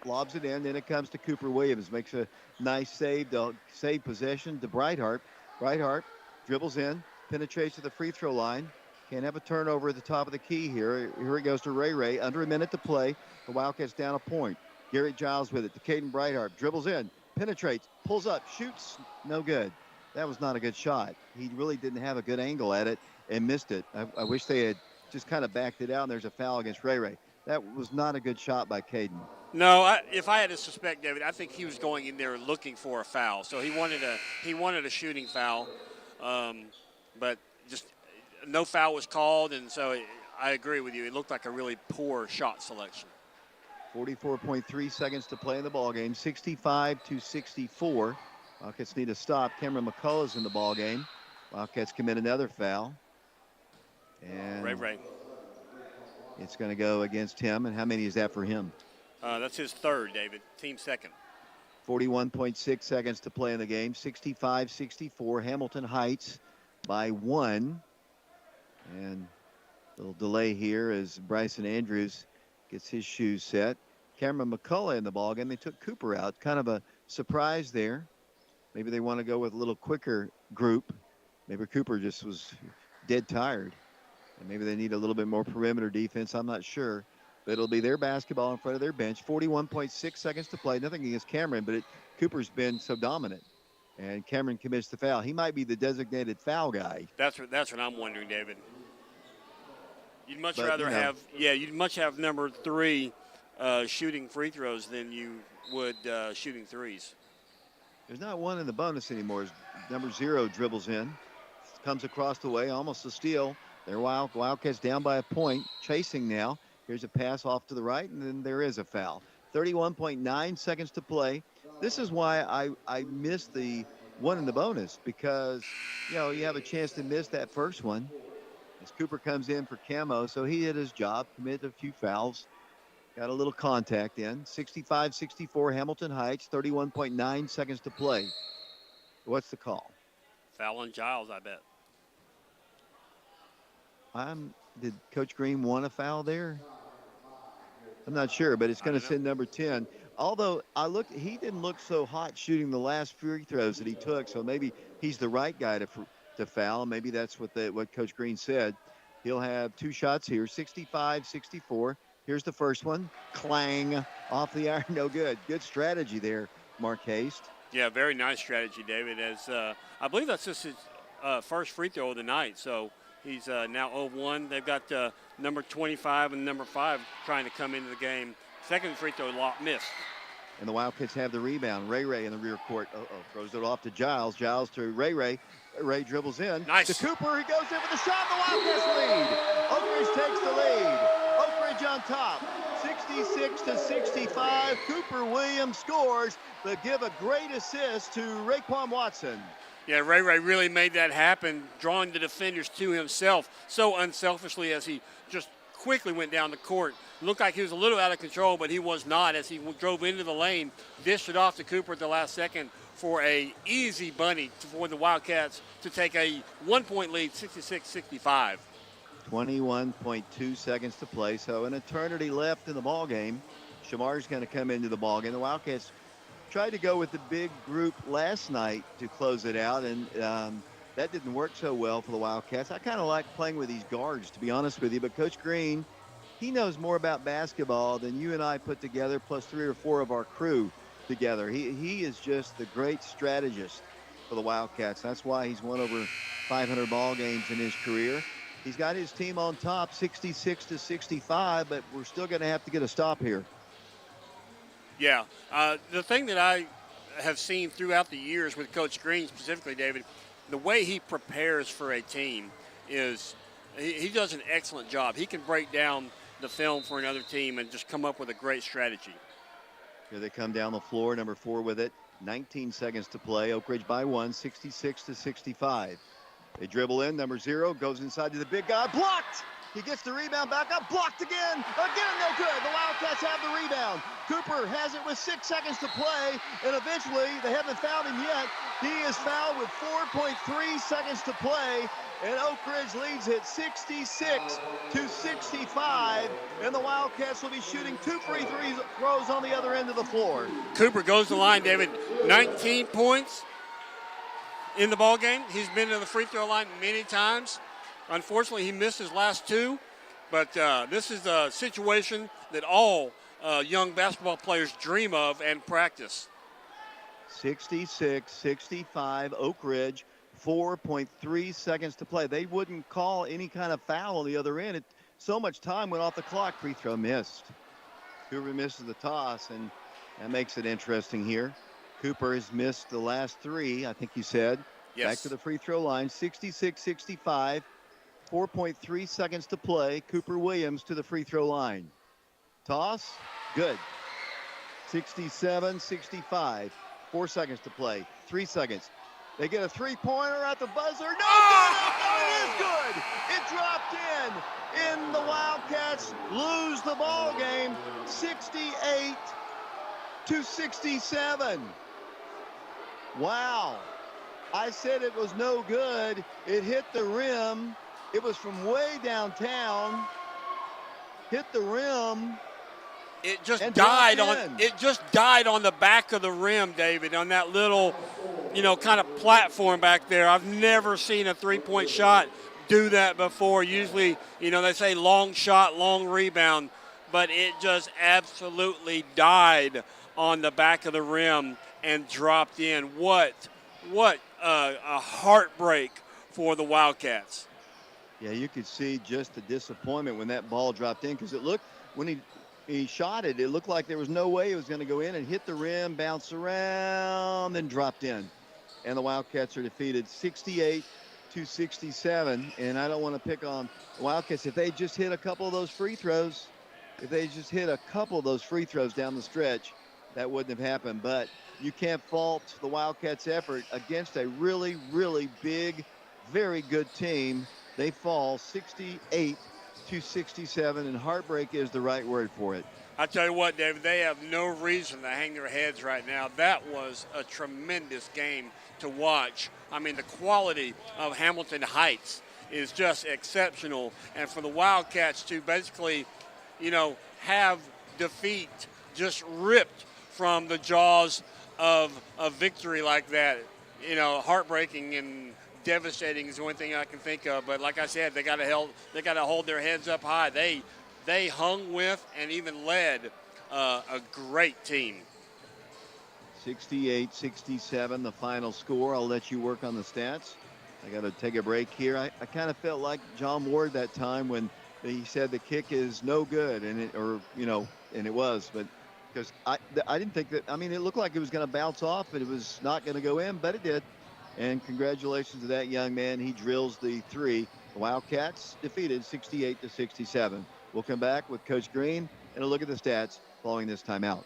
lobs it in. Then it comes to Cooper Williams. Makes a nice save to save possession to Breithart. Breithart dribbles in. Penetrates to the free throw line. Can't have a turnover at the top of the key here. Here it goes to Ray. Under a minute to play. The Wildcats down a point. Garrett Giles with it to Caden Breithart. Dribbles in. Penetrates. Pulls up. Shoots. No good. That was not a good shot. He really didn't have a good angle at it and missed it. I wish they had just kind of backed it out, and there's a foul against Ray Ray. That was not a good shot by Caden. No, if I had to suspect David, I think he was going in there looking for a foul. So he wanted a shooting foul, but just no foul was called, and so I agree with you. It looked like a really poor shot selection. 44.3 seconds to play in the ball game. 65-64. Wildcats need to stop. Cameron McCullough's in the ball game. Wildcats commit another foul, and Ray. It's going to go against him. And how many is that for him? That's his third, David. Team second. 41.6 seconds to play in the game. 65-64. Hamilton Heights by 1. And a little delay here as Bryson Andrews gets his shoes set. Cameron McCullough in the ballgame. They took Cooper out. Kind of a surprise there. Maybe they want to go with a little quicker group. Maybe Cooper just was dead tired. And maybe they need a little bit more perimeter defense. I'm not sure. But it'll be their basketball in front of their bench. 41.6 seconds to play. Nothing against Cameron, but Cooper's been so dominant. And Cameron commits the foul. He might be the designated foul guy. That's what I'm wondering, David. You'd much rather have number 3 shooting free throws than you would shooting threes. There's not one in the bonus anymore. Number 0 dribbles in, comes across the way, almost a steal. They're Wildcats down by a point, chasing now. Here's a pass off to the right, and then there is a foul. 31.9 seconds to play. This is why I missed the one in the bonus, because, you have a chance to miss that first one. As Cooper comes in for Camo, so he did his job, committed a few fouls, got a little contact in. 65-64 Hamilton Heights, 31.9 seconds to play. What's the call? Foul on Giles, I bet. Did Coach Green want a foul there? I'm not sure, but it's going to send number 10. Although he didn't look so hot shooting the last free throws that he took, so maybe he's the right guy to foul. Maybe that's what Coach Green said. He'll have 2 shots here, 65-64. Here's the first one. Clang off the iron, no good. Good strategy there, Mark Haste. Yeah, very nice strategy, David. As I believe that's just his first free throw of the night. So he's now 0-1. They've got number 25 and number 5 trying to come into the game. Second free throw missed. And the Wildcats have the rebound. Ray in the rear court. Throws it off to Giles. Giles to Ray. Ray dribbles in. Nice. To Cooper. He goes in for the shot. The Wildcats lead. Oak Ridge takes the lead. Oak Ridge on top. 66-65. Cooper Williams scores, but give a great assist to Raekwon Watson. Yeah, Ray really made that happen, drawing the defenders to himself so unselfishly as he just quickly went down the court. Looked like he was a little out of control, but he was not as he drove into the lane, dished it off to Cooper at the last second for a easy bunny for the Wildcats to take a 1-point lead, 66-65. 21.2 seconds to play, so an eternity left in the ball game. Shamar's going to come into the ball game. The Wildcats tried to go with the big group last night to close it out, and that didn't work so well for the Wildcats. I kind of like playing with these guards, to be honest with you, but Coach Green, he knows more about basketball than you and I put together, plus 3 or 4 of our crew together. He is just the great strategist for the Wildcats. That's why he's won over 500 ball games in his career. He's got his team on top, 66-65, but we're still going to have to get a stop here. Yeah, the thing that I have seen throughout the years with Coach Green specifically, David, the way he prepares for a team is he does an excellent job. He can break down the film for another team and just come up with a great strategy. Here they come down the floor, number 4 with it. 19 seconds to play. Oak Ridge by 1, 66-65. They dribble in. Number 0 goes inside to the big guy. Blocked! He gets the rebound back up. Blocked again. Again, no good. The Wildcats have the rebound. Cooper has it with 6 seconds to play, and eventually they haven't fouled him yet. He is fouled with 4.3 seconds to play, and Oak Ridge leads it 66-65, and the Wildcats will be shooting 2 free throws on the other end of the floor. Cooper goes to the line, David. 19 points in the ball game. He's been to the free throw line many times. Unfortunately, he missed his last 2, but this is a situation that all young basketball players dream of and practice. 66-65, Oak Ridge, 4.3 seconds to play. They wouldn't call any kind of foul on the other end. so much time went off the clock. Free throw missed. Cooper misses the toss, and that makes it interesting here. Cooper has missed the last 3, I think you said. Yes. Back to the free throw line, 66-65. 4.3 seconds to play. Cooper Williams to the free throw line. Toss, good. 67-65. 4 seconds to play. 3 seconds. They get a three-pointer at the buzzer. No, good! No, it is good! It dropped in. And the Wildcats lose the ball game, 68-67. Wow. I said it was no good. It hit the rim. It was from way downtown. Hit the rim. It just died on the back of the rim, David, on that little, kind of platform back there. I've never seen a three-point shot do that before. Usually, they say long shot, long rebound, but it just absolutely died on the back of the rim and dropped in. What a heartbreak for the Wildcats. Yeah, you could see just the disappointment when that ball dropped in, because it looked, when he shot it, it looked like there was no way it was going to go in and hit the rim, bounce around, then dropped in. And the Wildcats are defeated 68-67. And I don't want to pick on the Wildcats. If they just hit a couple of those free throws, down the stretch, that wouldn't have happened. But you can't fault the Wildcats' effort against a really, really big, very good team. They fall 68-67, and heartbreak is the right word for it. I tell you what, David, they have no reason to hang their heads right now. That was a tremendous game to watch. I mean, the quality of Hamilton Heights is just exceptional. And for the Wildcats to basically, have defeat just ripped from the jaws of victory like that, heartbreaking and devastating is the only thing I can think of. But like I said, they got to hold their heads up high. They hung with and even led a great team. 68-67, the final score. I'll let you work on the stats. I got to take a break here. I kind of felt like John Ward that time when he said the kick is no good, and it was, but because I didn't think that. I mean, it looked like it was going to bounce off, but it was not going to go in, but it did. And congratulations to that young man. He drills the 3. The Wildcats defeated 68-67. We'll come back with Coach Green and a look at the stats following this timeout.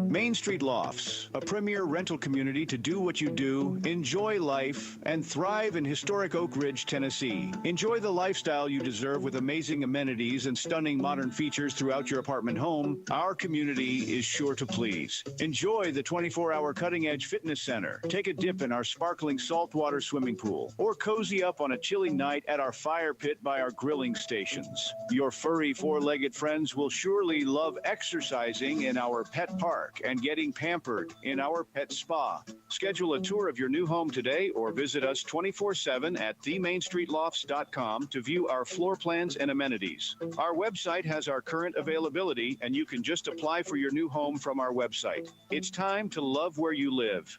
Main Street Lofts, a premier rental community to do what you do, enjoy life, and thrive in historic Oak Ridge, Tennessee. Enjoy the lifestyle you deserve with amazing amenities and stunning modern features throughout your apartment home. Our community is sure to please. Enjoy the 24-hour cutting-edge fitness center. Take a dip in our sparkling saltwater swimming pool, or cozy up on a chilly night at our fire pit by our grilling stations. Your furry four-legged friends will surely love exercising in our pet park and getting pampered in our pet spa. Schedule a tour of your new home today or visit us 24/7 at themainstreetlofts.com to view our floor plans and amenities. Our website has our current availability, and you can just apply for your new home from our website. It's time to love where you live.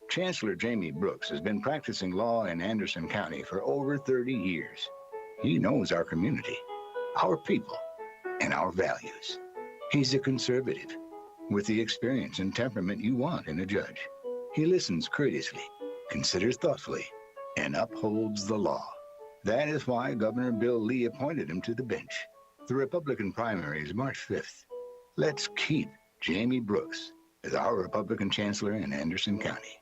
Chancellor Jamie Brooks has been practicing law in Anderson County for over 30 years. He knows our community, our people, and our values. He's a conservative with the experience and temperament you want in a judge. He listens courteously, considers thoughtfully, and upholds the law. That is why Governor Bill Lee appointed him to the bench. The Republican primary is March 5th. Let's keep Jamie Brooks as our Republican chancellor in Anderson County.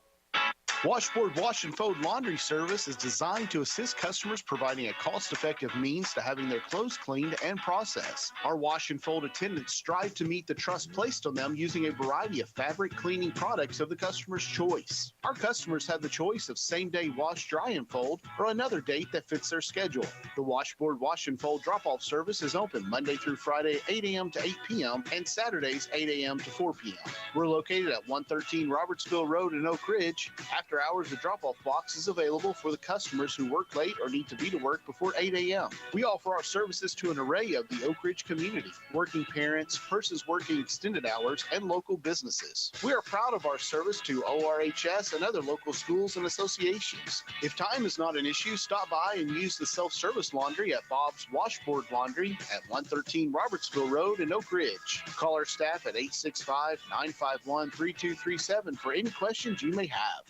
Washboard Wash and Fold Laundry Service is designed to assist customers providing a cost-effective means to having their clothes cleaned and processed. Our wash and fold attendants strive to meet the trust placed on them using a variety of fabric cleaning products of the customer's choice. Our customers have the choice of same-day wash, dry, and fold, or another date that fits their schedule. The Washboard Wash and Fold drop-off service is open Monday through Friday, 8 a.m. to 8 p.m., and Saturdays, 8 a.m. to 4 p.m. We're located at 113 Robertsville Road in Oak Ridge. After after-hours or drop-off box is available for the customers who work late or need to be to work before 8 a.m. We offer our services to an array of the Oak Ridge community, working parents, persons working extended hours, and local businesses. We are proud of our service to ORHS and other local schools and associations. If time is not an issue, stop by and use the self-service laundry at Bob's Washboard Laundry at 113 Robertsville Road in Oak Ridge. Call our staff at 865-951-3237 for any questions you may have.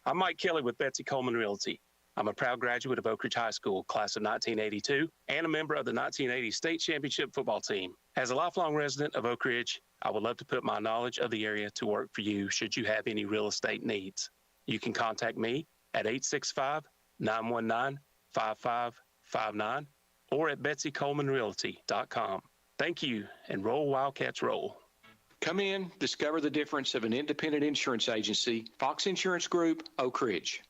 I'm Mike Kelly with Betsy Coleman Realty. I'm a proud graduate of Oak Ridge High School, class of 1982, and a member of the 1980 state championship football team. As a lifelong resident of Oak Ridge, I would love to put my knowledge of the area to work for you should you have any real estate needs. You can contact me at 865-919-5559 or at betsycolemanrealty.com. Thank you, and roll Wildcats roll. Come in, discover the difference of an independent insurance agency, Fox Insurance Group, Oak Ridge.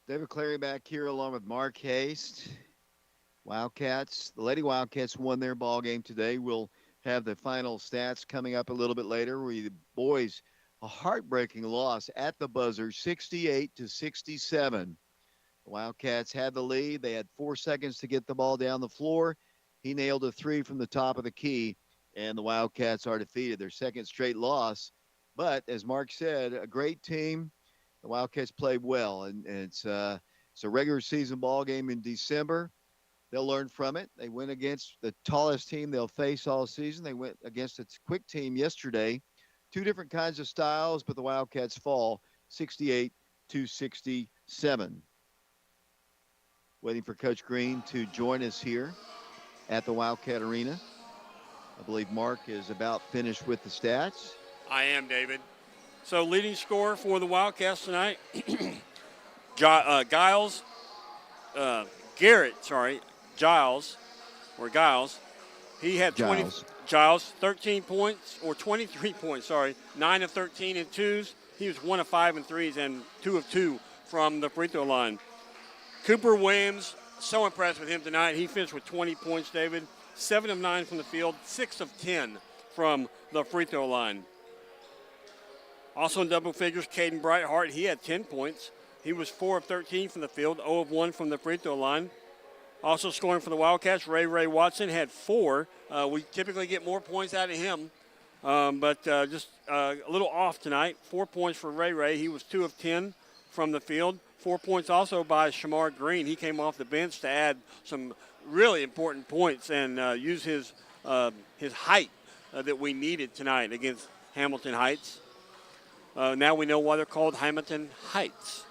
David Clary back here along with Mark Haste. Wildcats, the Lady Wildcats won their ball game today. We'll have the final stats coming up a little bit later. The boys, a heartbreaking loss at the buzzer, 68-67. The Wildcats had the lead. They had 4 seconds to get the ball down the floor. He nailed a three from the top of the key, and the Wildcats are defeated. Their second straight loss. But as Mark said, a great team. The Wildcats played well, and it's a regular season ball game in December. They'll learn from it. They went against the tallest team they'll face all season. They went against a quick team yesterday. Two different kinds of styles, but the Wildcats fall 68-67. Waiting for Coach Green to join us here at the Wildcat Arena. I believe Mark is about finished with the stats. I am, David. So leading scorer for the Wildcats tonight, Giles. He had 13 points, or 23 points, 9 of 13 in twos. He was 1 of 5 in threes and 2 of 2 from the free throw line. Cooper Williams, so impressed with him tonight. He finished with 20 points, David. 7 of 9 from the field, 6 of 10 from the free throw line. Also in double figures, Caden Brightheart, he had 10 points. He was 4 of 13 from the field, 0 of 1 from the free throw line. Also scoring for the Wildcats, Ray Watson had 4. We typically get more points out of him, but just a little off tonight. 4 points for Ray. He was 2 of 10 from the field. 4 points also by Shamar Green. He came off the bench to add some really important points and use his height that we needed tonight against Hamilton Heights. Now we know why they're called Hamilton Heights.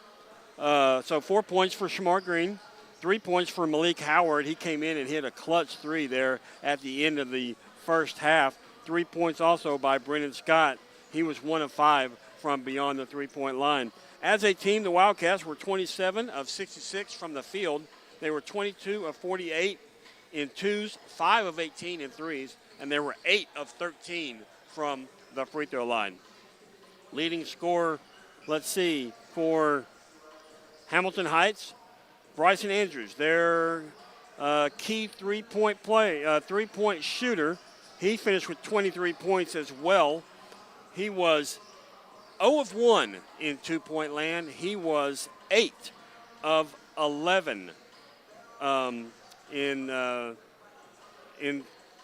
So 4 points for Shamar Green, 3 points for Malik Howard. He came in and hit a clutch three there at the end of the first half. 3 points also by Brennan Scott. He was 1 of 5 from beyond the three-point line. As a team, the Wildcats were 27 of 66 from the field. They were 22 of 48 in twos, 5 of 18 in threes, and they were 8 of 13 from the free throw line. Leading scorer, let's see, for Hamilton Heights, Bryson Andrews, their key three-point shooter. He finished with 23 points as well. He was 0 of 1 in two-point land. He was 8 of 11 in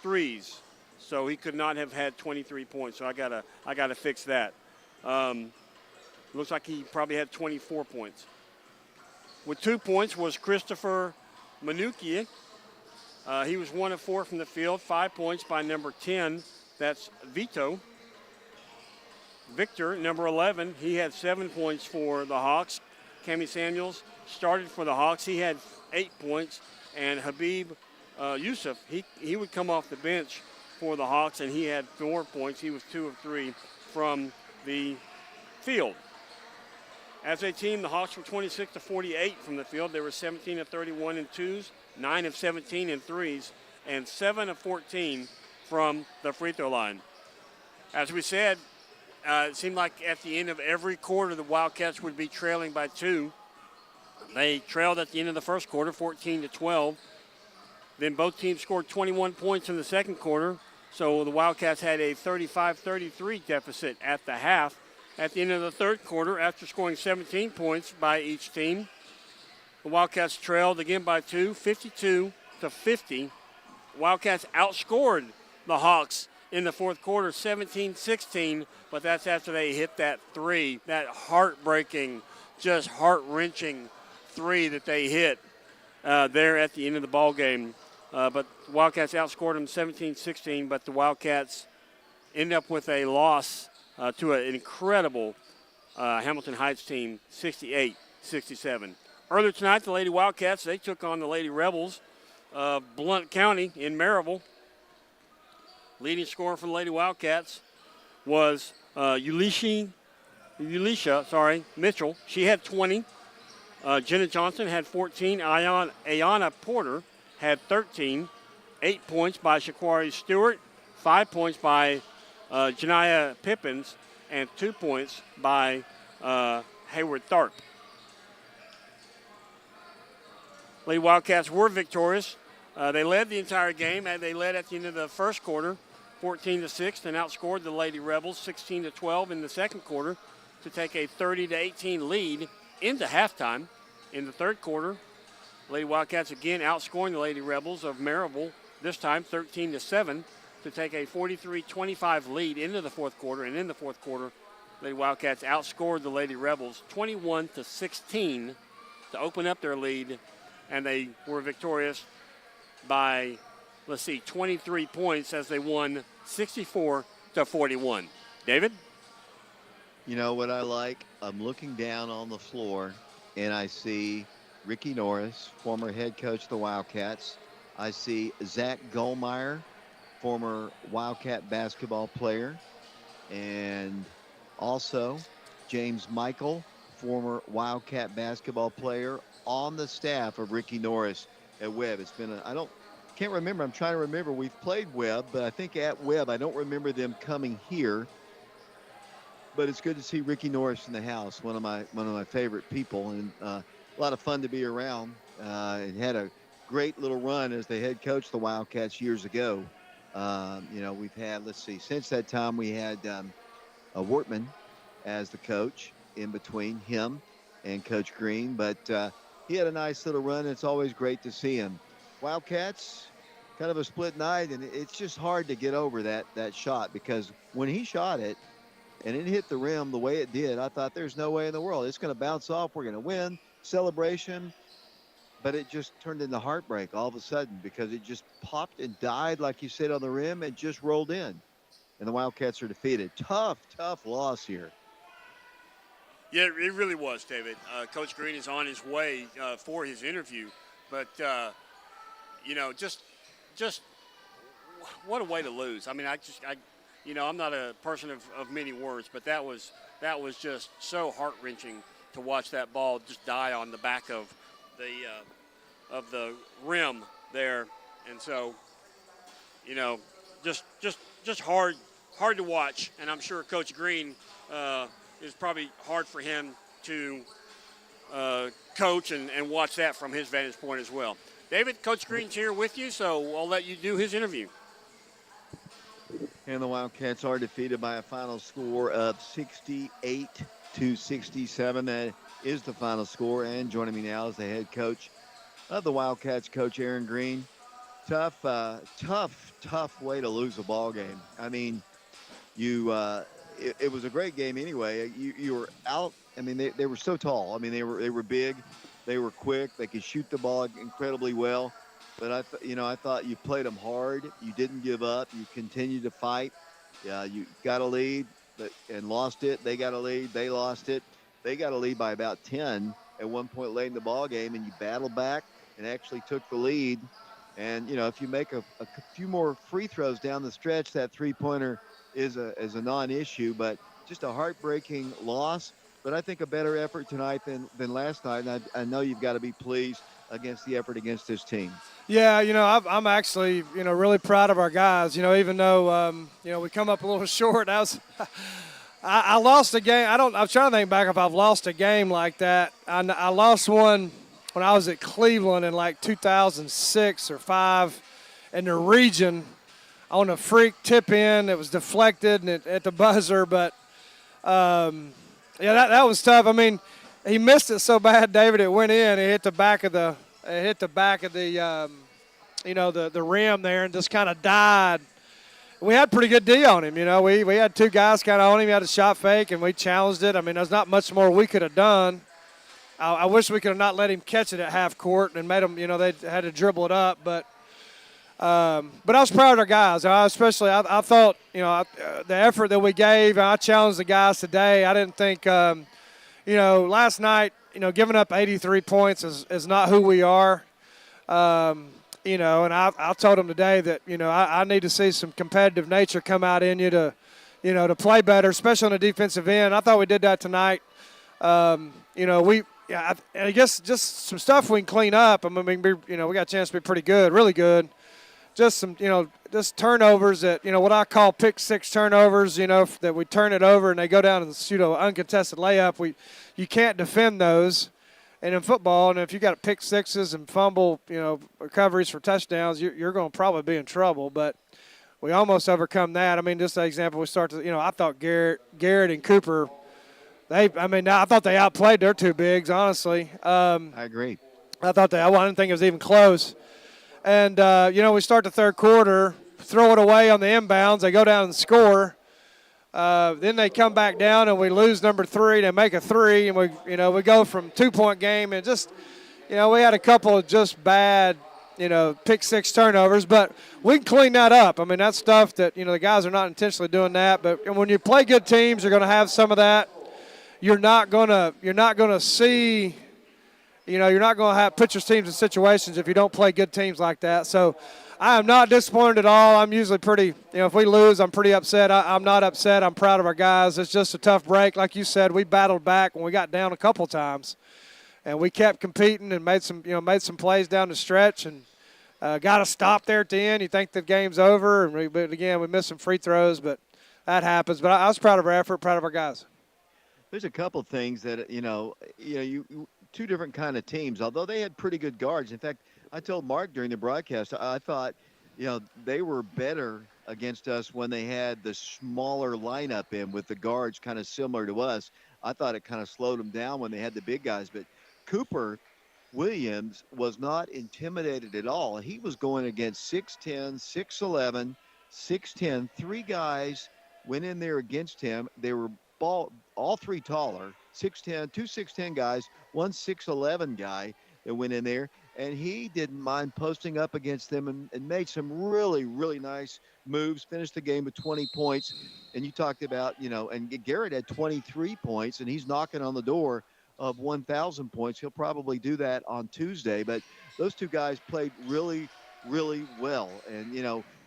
threes. So he could not have had 23 points. So I gotta fix that. Looks like he probably had 24 points. With 2 points was Christopher Manukia. He was 1 of 4 from the field. 5 points by number 10. That's Victor, number 11. He had 7 points for the Hawks. Cammie Samuels started for the Hawks. He had 8 points. And Habib Yusuf, he would come off the bench for the Hawks, and he had 4 points. He was 2 of 3 from the field. As a team, the Hawks were 26 of 48 from the field. They were 17 of 31 in twos, 9 of 17 in threes, and 7 of 14 from the free throw line. As we said, it seemed like at the end of every quarter, the Wildcats would be trailing by 2. They trailed at the end of the first quarter, 14-12. Then both teams scored 21 points in the second quarter. So the Wildcats had a 35-33 deficit at the half. At the end of the third quarter, after scoring 17 points by each team, the Wildcats trailed again by 2, 52-50. Wildcats outscored the Hawks in the fourth quarter, 17-16, but that's after they hit that three, that heartbreaking, just heart-wrenching three that they hit there at the end of the ball game. But the Wildcats outscored them 17-16, but the Wildcats end up with a loss to an incredible Hamilton Heights team, 68-67. Earlier tonight, the Lady Wildcats, they took on the Lady Rebels of Blount County in Maryville. Leading scorer for the Lady Wildcats was Elisha Mitchell. She had 20. Jenna Johnson had 14. Ayana Porter had 13. 8 points by Shaquari Stewart. 5 points by Janiyah Pippins. And 2 points by Hayward Tharp. Lady Wildcats were victorious. They led the entire game, and they led at the end of the first quarter, 14-6, and outscored the Lady Rebels 16-12 in the second quarter to take a 30-18 lead into halftime. In the third quarter, Lady Wildcats again outscoring the Lady Rebels of Maryville, this time 13-7, to take a 43-25 lead into the fourth quarter. And in the fourth quarter, Lady Wildcats outscored the Lady Rebels 21-16 to open up their lead, and they were victorious by, 23 points as they won 64-41. David? You know what I like? I'm looking down on the floor, and I see Ricky Norris, former head coach of the Wildcats. I see Zach Goldmeyer, former Wildcat basketball player, and also James Michael, former Wildcat basketball player, on the staff of Ricky Norris at Webb. It's been can't remember. I'm trying to remember. We've played Webb, but I think at Webb, I don't remember them coming here. But it's good to see Ricky Norris in the house, one of my favorite people, and a lot of fun to be around. It had a great little run as the head coach of the Wildcats years ago. We've had, since that time we had Wortman as the coach in between him and Coach Green, but he had a nice little run. It's always great to see him. Wildcats, kind of a split night, and it's just hard to get over that shot, because when he shot it and it hit the rim the way it did, I thought there's no way in the world it's going to bounce off. We're going to win, celebration, but it just turned into heartbreak all of a sudden, because it just popped and died, like you said, on the rim and just rolled in, and the Wildcats are defeated. Tough loss here. Yeah, it really was, David. Coach Green is on his way for his interview, but just what a way to lose. I mean, I'm not a person of many words, but that was just so heart-wrenching to watch that ball just die on the back of the rim there, and so just hard to watch. And I'm sure Coach Green is probably hard for him to coach and watch that from his vantage point as well. David, Coach Green's here with you, so I'll let you do his interview. And the Wildcats are defeated by a final score of 68-67. That is the final score. And joining me now is the head coach of the Wildcats, Coach Aaron Green. Tough way to lose a ball game. I mean, it was a great game anyway. You were out. I mean, they were so tall. I mean, they were big. They were quick. They could shoot the ball incredibly well. But I thought you played them hard. You didn't give up. You continued to fight. You got a lead and lost it. They got a lead. They lost it. They got a lead by about 10 at one point late in the ball game, and you battled back and actually took the lead. And if you make a few more free throws down the stretch, that three-pointer is a non-issue. But just a heartbreaking loss. But I think a better effort tonight than last night. And I know you've got to be pleased against the effort against this team. Yeah, I'm actually, really proud of our guys. Even though, we come up a little short. I lost a game. I'm trying to think back if I've lost a game like that. I lost one when I was at Cleveland in like 2006 or 5 in the region on a freak tip in. It was deflected and at the buzzer, but that was tough. I mean, he missed it so bad, David. It went in. It hit the back of the the rim there and just kind of died. We had a pretty good D on him, We had 2 guys kind of on him. He had a shot fake, and we challenged it. I mean, there's not much more we could have done. I wish we could have not let him catch it at half court and made them, they had to dribble it up. But I was proud of our guys. I thought, the effort that we gave, I challenged the guys today. I didn't think, last night, giving up 83 points is not who we are. And I told them today that, I need to see some competitive nature come out in you to, to play better, especially on the defensive end. I thought we did that tonight. I guess just some stuff we can clean up. I mean, we got a chance to be pretty good, really good. Just some, just turnovers that, what I call pick 6 turnovers, that we turn it over and they go down and shoot an uncontested layup. You can't defend those. And in football, and if you got pick 6s and fumble, recoveries for touchdowns, you're going to probably be in trouble. But we almost overcome that. I mean, just an example, we start to, I thought Garrett and Cooper, I thought they outplayed their 2 bigs, honestly. I agree. I didn't think it was even close. And, we start the third quarter, throw it away on the inbounds. They go down and score. Then they come back down and we lose number 3. They make a 3, and we go from 2-point game and just, we had a couple of just bad, pick 6 turnovers, but we can clean that up. I mean, that's stuff that the guys are not intentionally doing that. But when you play good teams, you're going to have some of that. You're not going to see. You're not going to put your teams in situations if you don't play good teams like that. So I am not disappointed at all. I'm usually pretty, if we lose, I'm pretty upset. I'm not upset. I'm proud of our guys. It's just a tough break. Like you said, we battled back when we got down a couple times. And we kept competing and made some plays down the stretch and got a stop there at the end. You think the game's over. But again, we missed some free throws, but that happens. But I was proud of our effort, proud of our guys. There's a couple things that, you 2 different kind of teams, although they had pretty good guards. In fact, I told Mark during the broadcast, I thought, they were better against us when they had the smaller lineup in with the guards kind of similar to us. I thought it kind of slowed them down when they had the big guys. But Cooper Williams was not intimidated at all. He was going against 6'10", 6'11", 6'10". 3 guys went in there against him. They were all 3 taller, 6'10", 2 6'10" guys, 1 6'11" guy that went in there. And he didn't mind posting up against them and made some really, really nice moves, finished the game with 20 points. And you talked about, and Garrett had 23 points, and he's knocking on the door of 1,000 points. He'll probably do that on Tuesday. But those 2 guys played really, really well and,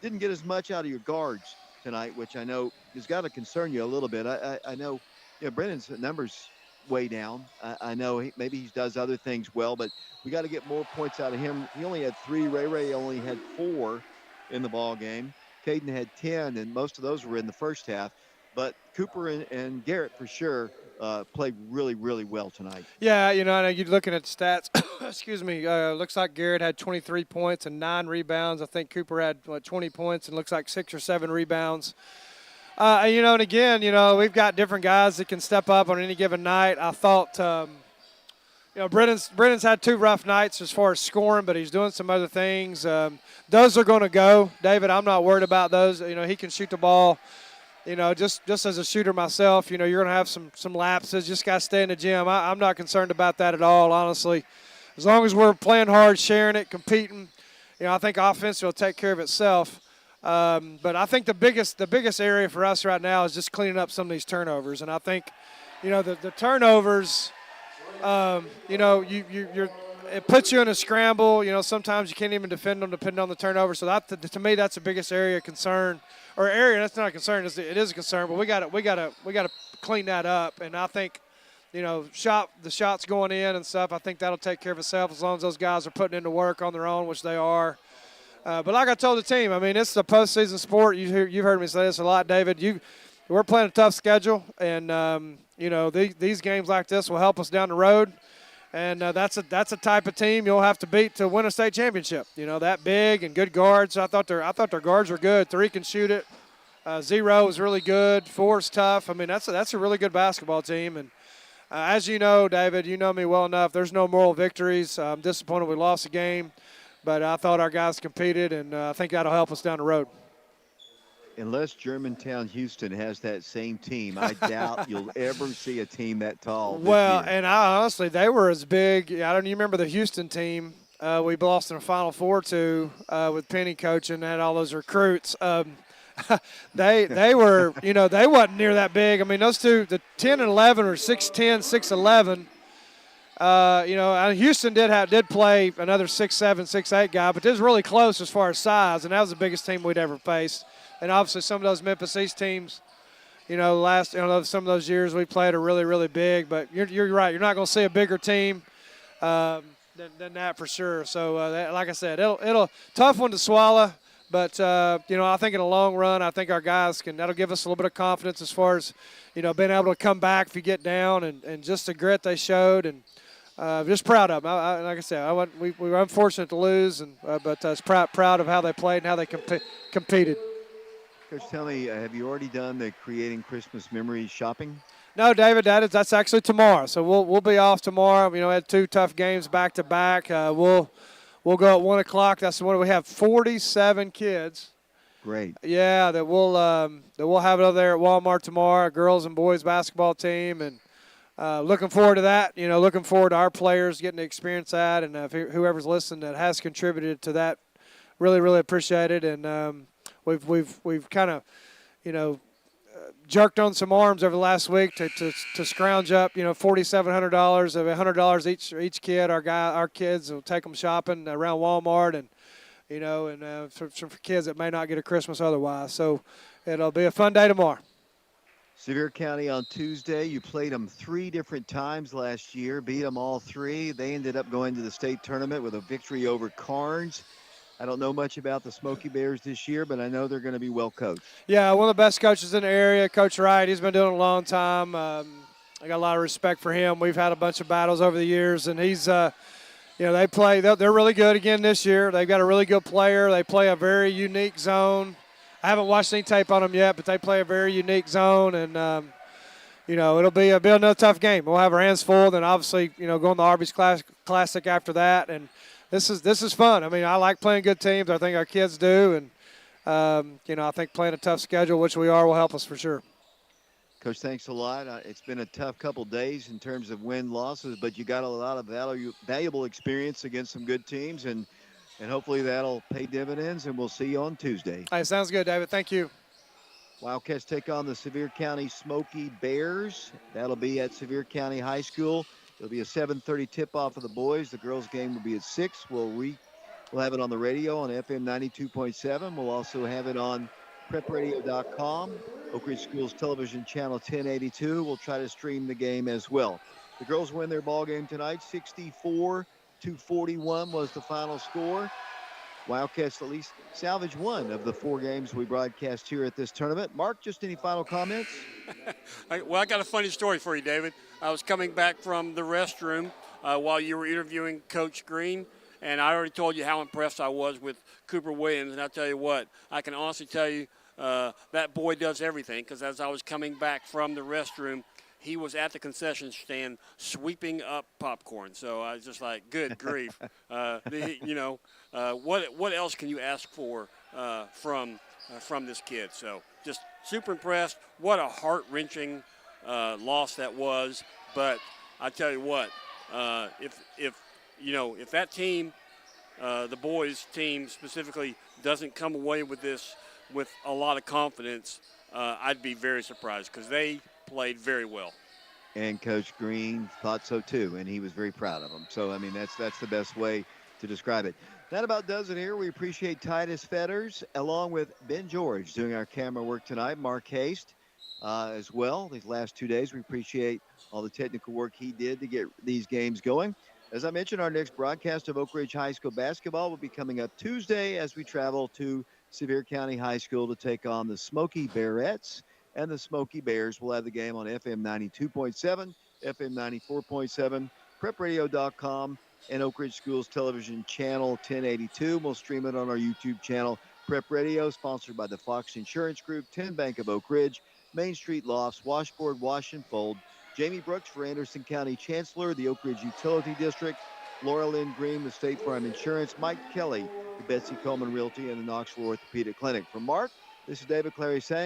didn't get as much out of your guards tonight, which I know has got to concern you a little bit. I know, Brennan's numbers way down. I know maybe he does other things well, but we got to get more points out of him. He only had 3. Ray only had 4 in the ball game. Caden had 10, and most of those were in the first half. But Cooper and Garrett for sure played really, really well tonight. Yeah, I know you're looking at the stats. Excuse me. Looks like Garrett had 23 points and 9 rebounds. I think Cooper had 20 points and looks like 6 or 7 rebounds. And again, we've got different guys that can step up on any given night. I thought, Brennan's had 2 rough nights as far as scoring, but he's doing some other things. Those are going to go. David, I'm not worried about those. He can shoot the ball. Just as a shooter myself, you're going to have some lapses. Just got to stay in the gym. I'm not concerned about that at all, honestly. As long as we're playing hard, sharing it, competing, I think offense will take care of itself. But I think the biggest area for us right now is just cleaning up some of these turnovers. And I think, the turnovers, it puts you in a scramble. Sometimes you can't even defend them depending on the turnover. So to me, that's the biggest area of concern. Or area that's not a concern. It is a concern, but we got to clean that up. And I think, the shots going in and stuff. I think that'll take care of itself as long as those guys are putting in the work on their own, which they are. But like I told the team, it's the postseason sport. You've heard me say this a lot, David. we're playing a tough schedule, and these games like this will help us down the road. And that's a type of team you'll have to beat to win a state championship. That big and good guards. I thought their guards were good. 3 can shoot it. 0 is really good. 4 is tough. I mean, that's a really good basketball team. And as you know, David, you know me well enough. There's no moral victories. I'm disappointed we lost the game, but I thought our guys competed, and I think that'll help us down the road. Unless Germantown Houston has that same team, I doubt you'll ever see a team that tall. Well, and honestly, they were as big. I don't even remember the Houston team. We lost in the Final Four to with Penny coaching, had all those recruits. They were, they wasn't near that big. I mean, those two, the 10 and 11 or 6'10", 6'11". Houston did play another 6'7", 6'8" guy, but this was really close as far as size, and that was the biggest team we'd ever faced. And obviously some of those Memphis East teams, some of those years we played are really, really big. But you're right. You're not going to see a bigger team than that for sure. So, like I said, it'll tough one to swallow. But, I think in the long run, I think our guys that'll give us a little bit of confidence as far as, being able to come back if you get down and just the grit they showed. And just proud of them. Like I said, we were unfortunate to lose, but I was proud of how they played and how they competed. Coach, tell me, have you already done the Creating Christmas Memories shopping? No, David, that's actually tomorrow. So we'll be off tomorrow. We had 2 tough games back to back. We'll go at 1 o'clock. That's when we have 47 kids. Great. Yeah, that we'll have it over there at Walmart tomorrow. Girls and boys basketball team, and looking forward to that. Looking forward to our players getting to experience that, and whoever's listening that has contributed to that, really, really appreciate it. And We've kind of, jerked on some arms over the last week to scrounge up, $4,700 of $100 each kid. Our kids will take them shopping around Walmart, and for kids that may not get a Christmas otherwise. So it'll be a fun day tomorrow. Sevier County on Tuesday. You played them 3 different times last year, beat them all 3. They ended up going to the state tournament with a victory over Carnes. I don't know much about the Smoky Bears this year, but I know they're going to be well coached. Yeah, one of the best coaches in the area, Coach Wright. He's been doing it a long time. I got a lot of respect for him. We've had a bunch of battles over the years, and he's, they're really good again this year. They've got a really good player. They play a very unique zone. I haven't watched any tape on them yet, but they play a very unique zone, and it'll be another tough game. We'll have our hands full. Then obviously, going to the Arby's Classic after that, and this is fun. I mean, I like playing good teams. I think our kids do, and I think playing a tough schedule, which we are, will help us for sure. Coach, thanks a lot. It's been a tough couple days in terms of win-losses, but you got a lot of valuable experience against some good teams, and hopefully that'll pay dividends, and we'll see you on Tuesday. All right, sounds good, David. Thank you. Wildcats take on the Sevier County Smoky Bears. That'll be at Sevier County High School. It'll be a 7:30 tip-off for the boys. The girls' game will be at 6. We'll have it on the radio on FM 92.7. We'll also have it on prepradio.com, Oak Ridge Schools Television Channel 1082. We'll try to stream the game as well. The girls win their ball game tonight. 64-41 was the final score. Wildcats at least salvage 1 of the 4 games we broadcast here at this tournament. Mark, just any final comments? I got a funny story for you, David. I was coming back from the restroom while you were interviewing Coach Green, and I already told you how impressed I was with Cooper Williams. And I'll tell you what, I can honestly tell you that boy does everything, because as I was coming back from the restroom, he was at the concession stand sweeping up popcorn. So I was just like, good grief. What else can you ask for from this kid? So just super impressed. What a heart-wrenching loss that was. But I tell you what, if that team, the boys team specifically, doesn't come away with this with a lot of confidence, I'd be very surprised, because they played very well. And Coach Green thought so too, and he was very proud of them. So, I mean, that's the best way to describe it. That about does it here. We appreciate Titus Fetters, along with Ben George, doing our camera work tonight. Mark Haste as well. These last 2 days, we appreciate all the technical work he did to get these games going. As I mentioned, our next broadcast of Oak Ridge High School basketball will be coming up Tuesday as we travel to Sevier County High School to take on the Smoky Bearettes. and the Smoky Bears will have the game on FM 92.7, FM 94.7, prepradio.com, and Oak Ridge Schools Television Channel 1082. We'll stream it on our YouTube channel, Prep Radio, sponsored by the Fox Insurance Group, 10 Bank of Oak Ridge, Main Street Lofts, Washboard, Wash and Fold. Jamie Brooks for Anderson County Chancellor, the Oak Ridge Utility District. Laura Lynn Green with State Farm Insurance. Mike Kelly, the Betsy Coleman Realty, and the Knoxville Orthopedic Clinic. From Mark, this is David Clary saying,